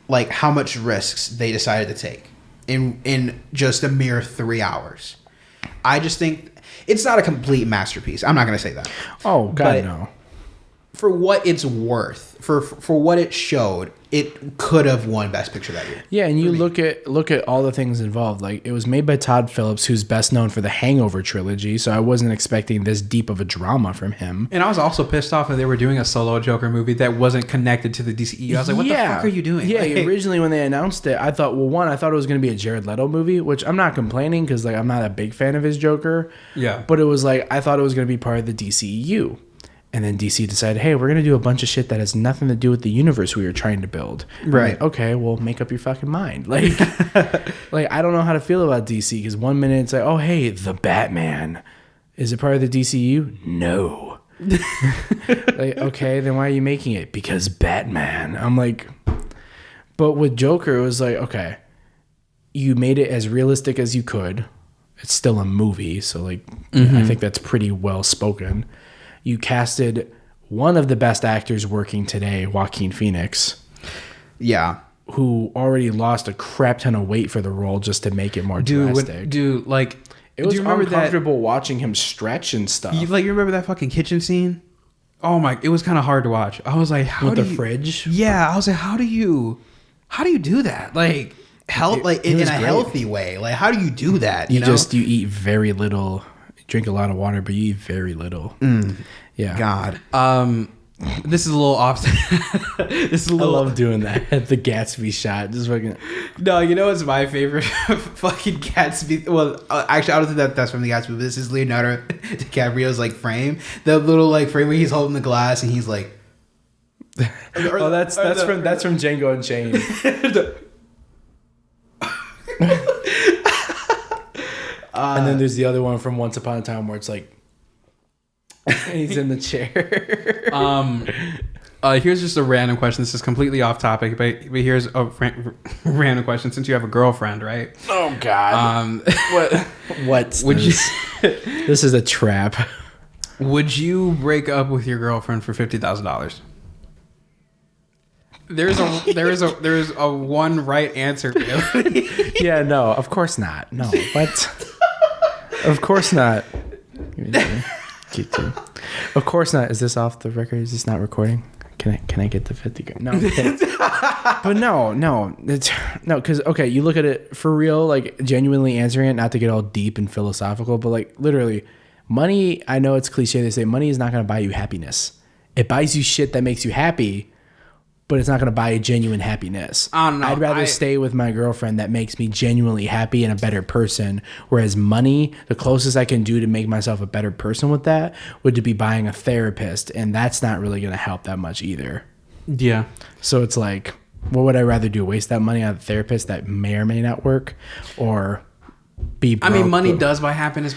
like how much risks they decided to take in just a mere 3 hours. I just think it's not a complete masterpiece. I'm not going to say that. Oh, God, no. For what it's worth, for what it showed, it could have won Best Picture that year. Yeah, and you look at all the things involved. Like it was made by Todd Phillips, who's best known for the Hangover trilogy. So I wasn't expecting this deep of a drama from him. And I was also pissed off that they were doing a solo Joker movie that wasn't connected to the DCEU. I was like, what the fuck are you doing? Yeah, originally when they announced it, I thought, I thought it was going to be a Jared Leto movie, which I'm not complaining because like I'm not a big fan of his Joker. Yeah, but it was like I thought it was going to be part of the DCEU. And then DC decided, hey, we're going to do a bunch of shit that has nothing to do with the universe we were trying to build. Right. Like, okay, well, make up your fucking mind. Like, I don't know how to feel about DC because one minute it's like, oh, hey, the Batman. Is it part of the DCU? No. Like, okay, then why are you making it? Because Batman. I'm like, but with Joker, it was like, okay, you made it as realistic as you could. It's still a movie, so like, I think that's pretty well spoken. You casted one of the best actors working today, Joaquin Phoenix. Yeah. Who already lost a crap ton of weight for the role just to make it more drastic. It was uncomfortable watching him stretch and stuff. You remember that fucking kitchen scene? Oh my, it was kind of hard to watch. I was like, with the fridge? Yeah, I was like, how do you do that? Like, in a healthy way. Like, how do you do that? You eat very little. Drink a lot of water, but you eat very little. Yeah. God. This is a little off. I love doing that. The Gatsby shot. Just fucking. No, it's my favorite fucking Gatsby. Well, actually, I don't think that's from the Gatsby. But this is Leonardo DiCaprio's like frame. The little like frame where he's holding the glass and he's like. That's from Django Unchained. And then there's the other one from Once Upon a Time where it's like he's in the chair. Here's just a random question. This is completely off topic, but here's a random question. Since you have a girlfriend, right? Oh God. What's would this? This is a trap. Would you break up with your girlfriend for $50,000? There's a one right answer. Yeah, no, of course not. No, what? Of course not. Of course not. Is this off the record? Is this not recording? Can I get the 50? No. But no, because okay, you look at it for real, like genuinely answering it, not to get all deep and philosophical, but like literally, money. I know it's cliche. They say money is not going to buy you happiness. It buys you shit that makes you happy, but it's not going to buy you genuine happiness. I don't know. I'd rather stay with my girlfriend that makes me genuinely happy and a better person. Whereas money, the closest I can do to make myself a better person with that would to be buying a therapist. And that's not really going to help that much either. Yeah. So it's like, what would I rather do? Waste that money on a therapist that may or may not work, or be broke? I mean, money does buy happiness,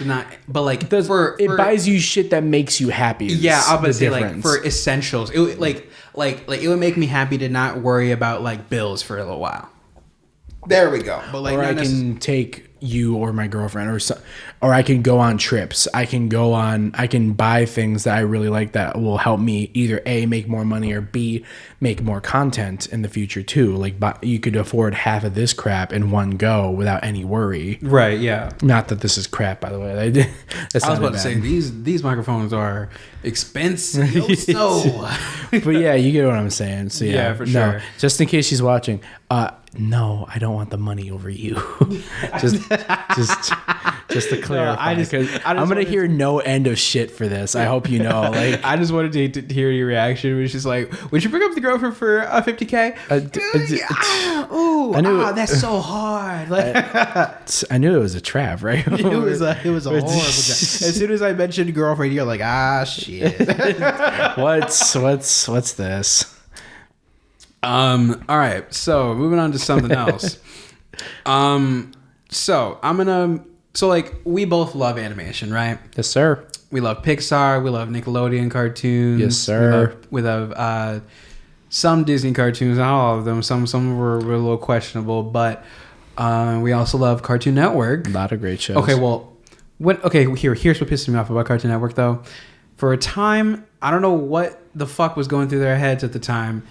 but like it buys you shit that makes you happy. Yeah, I was about to say like for essentials, it would, like it would make me happy to not worry about like bills for a little while. There we go. But like, or I can take you or my girlfriend, or I can go on trips. I can buy things that I really like that will help me either A, make more money, or B, make more content in the future too. Like, you could afford half of this crap in one go without any worry. Right. Yeah. Not that this is crap, by the way. I was about to say these microphones are expensive. So, but yeah, you get what I'm saying. So yeah, for sure. No, just in case she's watching. No, I don't want the money over you. just to clarify, I'm gonna hear no end of shit for this. I hope you know. Like, I just wanted to hear your reaction. Which is like, would you bring up the girlfriend for $50K? That's so hard. Like, I knew it was a trap, right? It was a horrible trap. As soon as I mentioned girlfriend, you're like, shit. What's this? All right, so moving on to something else. So like we both love animation, right? Yes, sir. We love Pixar, we love Nickelodeon cartoons. Yes, sir. We love some Disney cartoons, not all of them. Some were a little questionable, but we also love Cartoon Network. A lot of great shows. Okay, well, here's what pissed me off about Cartoon Network though. For a time, I don't know what the fuck was going through their heads at the time,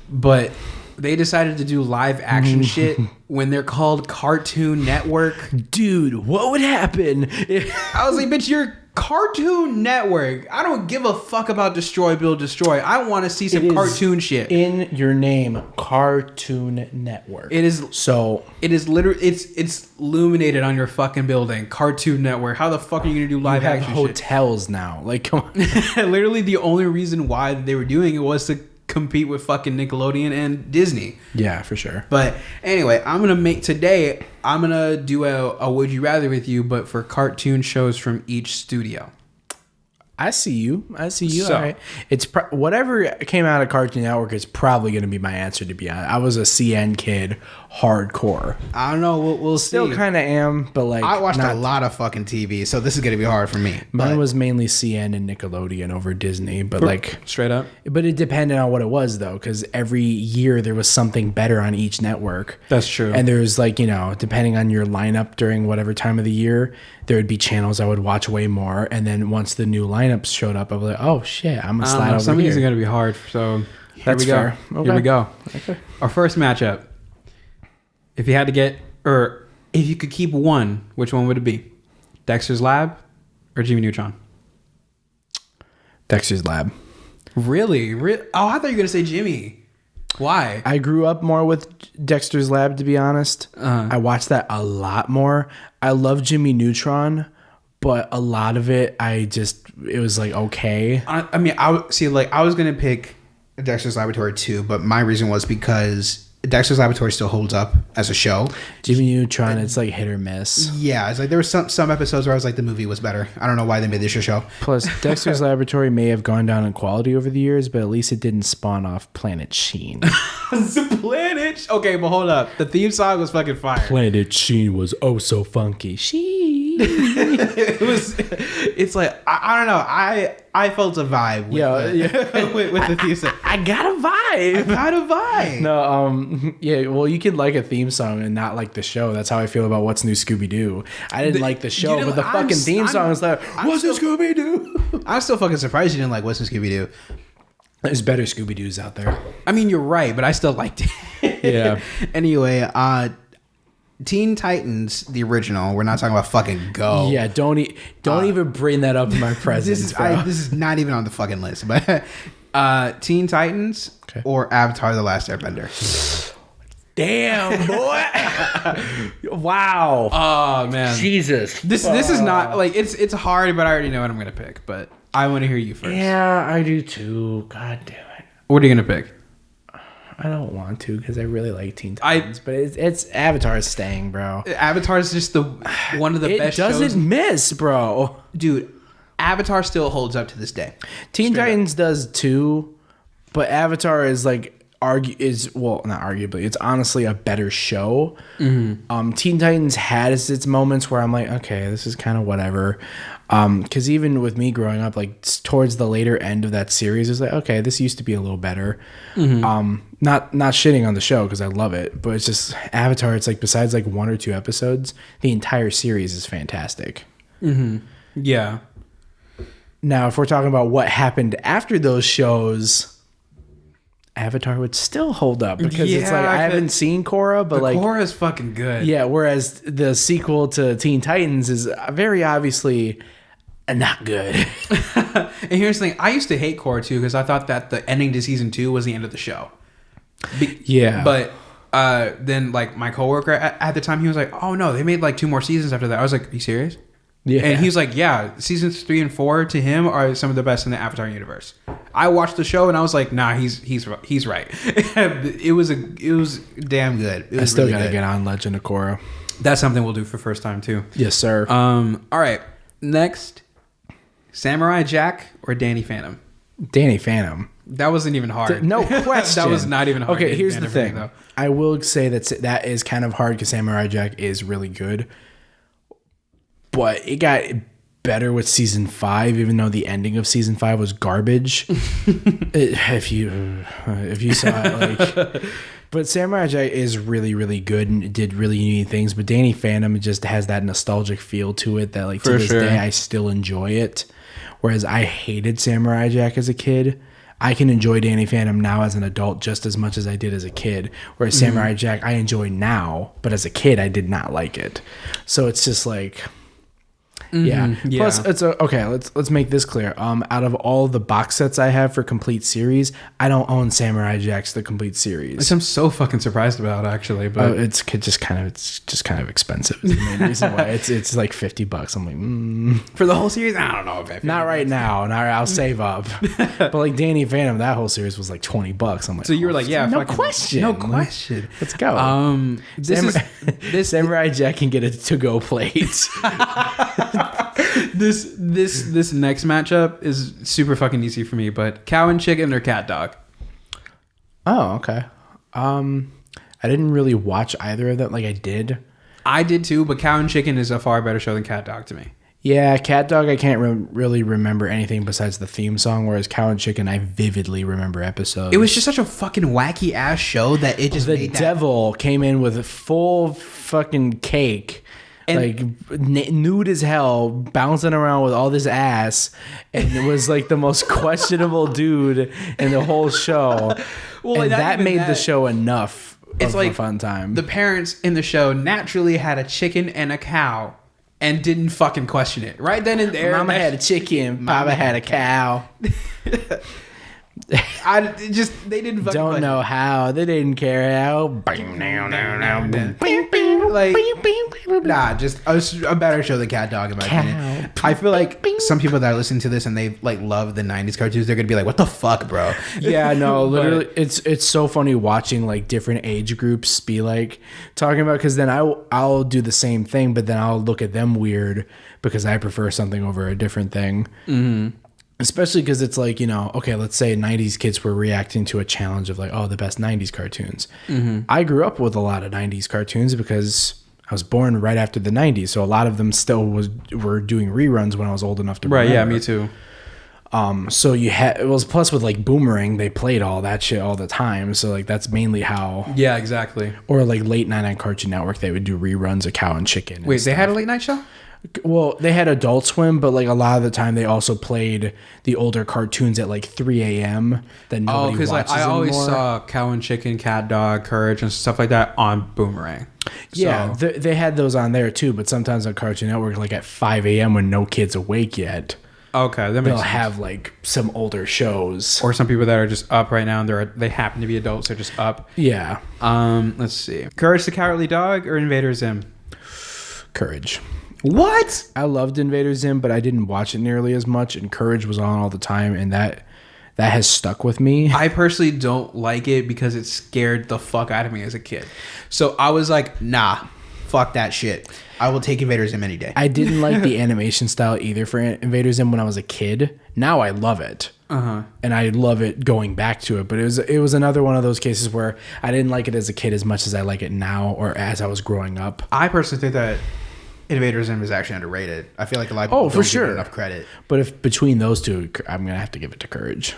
but they decided to do live action shit when they're called Cartoon Network. Dude, what would happen I was like, bitch, you're Cartoon Network. I don't give a fuck about Destroy, Build, Destroy. I want to see some cartoon shit. In your name, Cartoon Network. It is literally, it's illuminated on your fucking building. Cartoon Network. How the fuck are you going to do live action shit? Hotels now. Like, come on. Literally the only reason why they were doing it was to compete with fucking Nickelodeon and Disney. Yeah, for sure. But anyway, I'm gonna do a would you rather with you, but for cartoon shows from each studio. I see you. So, all right. It's whatever came out of Cartoon Network is probably going to be my answer, to be honest. I was a CN kid, hardcore. I don't know. We'll still kind of am, but like I watched a lot of fucking TV, so this is going to be hard for me. Mine was mainly CN and Nickelodeon over Disney, but like straight up. But it depended on what it was though, because every year there was something better on each network. That's true. And there's like, depending on your lineup during whatever time of the year, there would be channels I would watch way more, and then once the new lineups showed up, I was like, oh shit, I'm gonna slide over some here. Some of these are gonna be hard, so that's fair. Okay. Here we go. Okay. Our first matchup. If you could keep one, which one would it be? Dexter's Lab or Jimmy Neutron? Dexter's Lab. Really? Oh, I thought you were gonna say Jimmy. Why? I grew up more with Dexter's Lab, to be honest. I watched that a lot more. I love Jimmy Neutron, but a lot of it, it was like, okay. I was going to pick Dexter's Laboratory too, but my reason was because Dexter's Laboratory still holds up as a show. Jimmy Neutron, it's like hit or miss. Yeah, it's like there were some episodes where I was like, the movie was better. I don't know why they made this a show. Plus, Dexter's Laboratory may have gone down in quality over the years, but at least it didn't spawn off Planet Sheen. Okay, but hold up. The theme song was fucking fire. Planet Sheen was oh so funky. Sheen. it It's like I don't know. I felt a vibe. With the theme song. I got a vibe. No, yeah. Well, you can like a theme song and not like the show. That's how I feel about What's New Scooby Doo. I didn't like the show, but the fucking theme song is like What's New Scooby Doo. I'm still fucking surprised you didn't like What's New Scooby Doo. There's better Scooby Doos out there. I mean, you're right, but I still liked it. Yeah. Anyway, Teen Titans, the original. We're not talking about fucking Go. Yeah, don't even bring that up in my presence. This is not even on the fucking list. But Teen Titans or Avatar: The Last Airbender. Damn, boy! Wow. Oh man, Jesus. This is not like it's hard, but I already know what I'm gonna pick. But I want to hear you first. Yeah, I do too. God damn it. What are you gonna pick? I don't want to because I really like Teen Titans, but it's Avatar's staying, bro. Avatar's just one of the best shows. It doesn't miss, bro. Dude, Avatar still holds up to this day. Teen Titans does too, but Avatar is like not arguably, it's honestly a better show. Mm-hmm. Teen Titans has its moments where I'm like, okay, this is kind of whatever. Because even with me growing up, like towards the later end of that series, it's like, okay, this used to be a little better. Mm-hmm. Not shitting on the show because I love it, but it's just Avatar. It's like besides like 1 or 2 episodes, the entire series is fantastic. Mm-hmm. Yeah. Now, if we're talking about what happened after those shows, Avatar would still hold up because it's like I haven't seen Korra, but like Korra's fucking good. Yeah, whereas the sequel to Teen Titans is very obviously not good. And here's the thing: I used to hate Korra too because I thought that the ending to season 2 was the end of the show. But then like my coworker at the time, he was like, "Oh no, they made like 2 more seasons after that." I was like, "Are you serious?" Yeah. And he was like, "Yeah, seasons 3 and 4 to him are some of the best in the Avatar universe." I watched the show and I was like, "Nah, he's right." It was damn good. I still gotta get on Legend of Korra. That's something we'll do for first time too. Yes, sir. All right, next, Samurai Jack or Danny Phantom. Danny Phantom. That wasn't even hard. No question. That was not even hard. Okay, here's the thing. Though. I will say that is kind of hard because Samurai Jack is really good. But it got better with season 5, even though the ending of season 5 was garbage. If you saw it, like, but Samurai Jack is really, really good and it did really unique things. But Danny Phantom just has that nostalgic feel to it that, like, to this day, I still enjoy it. Whereas I hated Samurai Jack as a kid. I can enjoy Danny Phantom now as an adult just as much as I did as a kid. Whereas Samurai Jack, I enjoy now, but as a kid, I did not like it. So it's just like. Yeah. Plus, it's okay. Let's make this clear. Out of all the box sets I have for complete series, I don't own Samurai Jack's the complete series. Which I'm so fucking surprised about, actually. But it's just kind of expensive. Is the main reason why it's like $50. I'm like, for the whole series, I don't know. If not right now. I'll save up. But like Danny Phantom, that whole series was like $20. I'm like, so you were like, yeah, no question. Let's go. This Samurai Jack can get a to-go plate. This next matchup is super fucking easy for me, but cow and chicken or cat dog? Oh, okay. I didn't really watch either of them. Like I did too, but cow and chicken is a far better show than cat dog to me. Yeah, cat dog I can't really remember anything besides the theme song, whereas cow and chicken I vividly remember episodes. It was just such a fucking wacky ass show that it just the devil came in with a full fucking cake. And like nude as hell, bouncing around with all this ass, and it was like the most questionable dude in the whole show. Well, and that made the show enough. It's like a fun time. The parents in the show naturally had a chicken and a cow, and didn't fucking question it. Right then and there, Mama had a chicken, Papa had a cow. They didn't fucking don't know how. They didn't care how. Like, nah, just a better show than Cat Dog in my opinion. I feel like some people that are listening to this and they like love the 90s cartoons, they're gonna be like, what the fuck, bro? Yeah, no, literally it's so funny watching like different age groups be like talking about, because then I'll do the same thing, but then I'll look at them weird because I prefer something over a different thing. Especially because it's like, you know, okay, let's say 90s kids were reacting to a challenge of like, oh, the best 90s cartoons. I grew up with a lot of 90s cartoons because I was born right after the 90s, so a lot of them still were doing reruns when I was old enough to remember. Right, yeah, me too. So you had, it was plus with like Boomerang, they played all that shit all the time. So like that's mainly how. Yeah, exactly. Or like late night on Cartoon Network, they would do reruns of Cow and Chicken. Wait, they had a late night show? Well, they had Adult Swim, but like a lot of the time they also played the older cartoons at like 3 a.m. that nobody watches like, I always anymore. saw Cow and Chicken, Cat Dog, Courage, and stuff like that on Boomerang. Yeah, So, they had those on there too, but sometimes on Cartoon Network, like at 5 a.m. when no kid's awake yet, okay, that makes they'll sense. have like some older shows. Or some people that are just up right now and they happen to be adults, they're just up. Yeah. Let's see. Courage the Cowardly Dog or Invader Zim? Courage. What? I loved Invader Zim, but I didn't watch it nearly as much, and Courage was on all the time, and that has stuck with me. I personally don't like it because it scared the fuck out of me as a kid. So I was like, Nah, fuck that shit. I will take Invader Zim any day. I didn't like the animation style either for Invader Zim when I was a kid. Now I love it. And I love it going back to it. But it was another one of those cases where I didn't like it as a kid as much as I like it now or as I was growing up. I personally think that Invader Zim is actually underrated. I feel like a lot of Oh, people for don't sure. give it enough credit. But if between those two, I'm going to have to give it to Courage.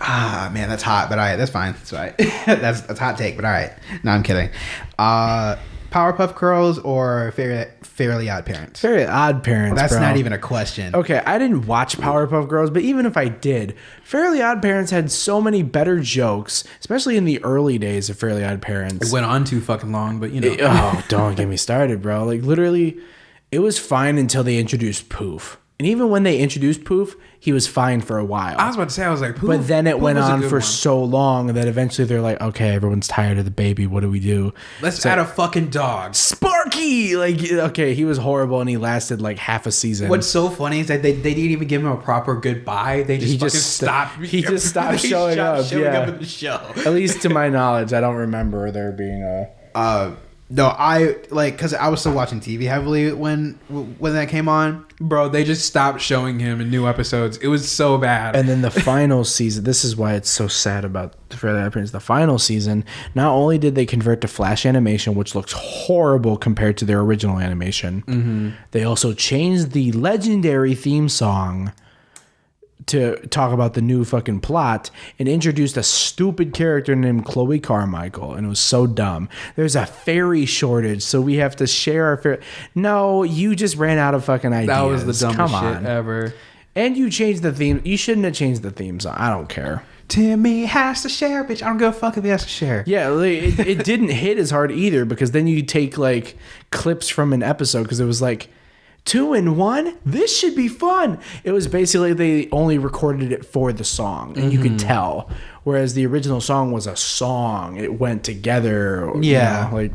Ah, man, that's hot, but all right, that's fine. That's all right. that's a hot take, but all right. No, I'm kidding. Powerpuff Girls or Fairly Odd Parents? Very Odd Parents, That's bro. not even a question. Okay, I didn't watch Powerpuff Girls, but even if I did, Fairly Odd Parents had so many better jokes, especially in the early days of Fairly Odd Parents. it went on too fucking long, but you know. Oh, don't get me started, bro. Like, literally, it was fine until they introduced Poof. And even when they introduced Poof, he was fine for a while. I was about to say, I was like, Poof, But then it Poof went was a on good for one. so long that eventually they're like, okay, everyone's tired of the baby. What do we do? Let's add a fucking dog. Sparky! Like, okay, he was horrible and he lasted like half a season. What's so funny is that they didn't even give him a proper goodbye. They just fucking stopped. He just stopped They showing stopped up. showing Yeah. up in the show. At least to my knowledge, I don't remember there being a... No, I like because I was still watching TV heavily when that came on. Bro, they just stopped showing him in new episodes. It was so bad. And then the final season, this is why it's so sad about the Fairly Odd Parents. The final season, not only did they convert to Flash animation, which looks horrible compared to their original animation, they also changed the legendary theme song to talk about the new fucking plot and introduced a stupid character named Chloe Carmichael, and it was so dumb. There's a fairy shortage, so we have to share our fairy. No, you just ran out of fucking ideas. that was the dumbest Come shit on. ever. And you changed the theme. You shouldn't have changed the theme song. I don't care. Timmy has to share, bitch. I don't give a fuck if he has to share. Yeah, like, it didn't hit as hard either because then you take like clips from an episode because it was like 2 in 1. This should be fun. It was basically they only recorded it for the song, and you could tell. Whereas the original song was a song; it went together. Yeah. you know, like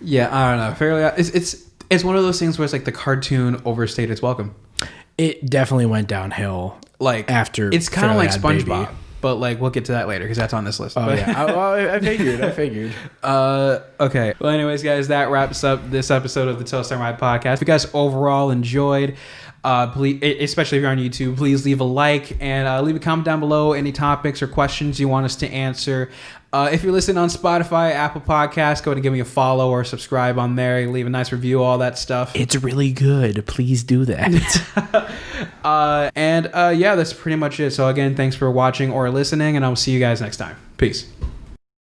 Yeah, I don't know. Fairly, it's one of those things where it's like the cartoon overstayed its welcome. it definitely went downhill. Like After it's kind of Fairly like Odd SpongeBob, Baby. but like we'll get to that later because that's on this list. Oh But- yeah, I figured. Okay. Well, anyways, guys, that wraps up this episode of the ToastOnRye podcast. If you guys overall enjoyed, please, especially if you're on YouTube, please leave a like and leave a comment down below. Any topics or questions you want us to answer. If you're listening on Spotify, Apple Podcasts, go ahead and give me a follow or subscribe on there. Leave a nice review, all that stuff. It's really good. Please do that. Yeah, that's pretty much it. So again, thanks for watching or listening, and I will see you guys next time. Peace.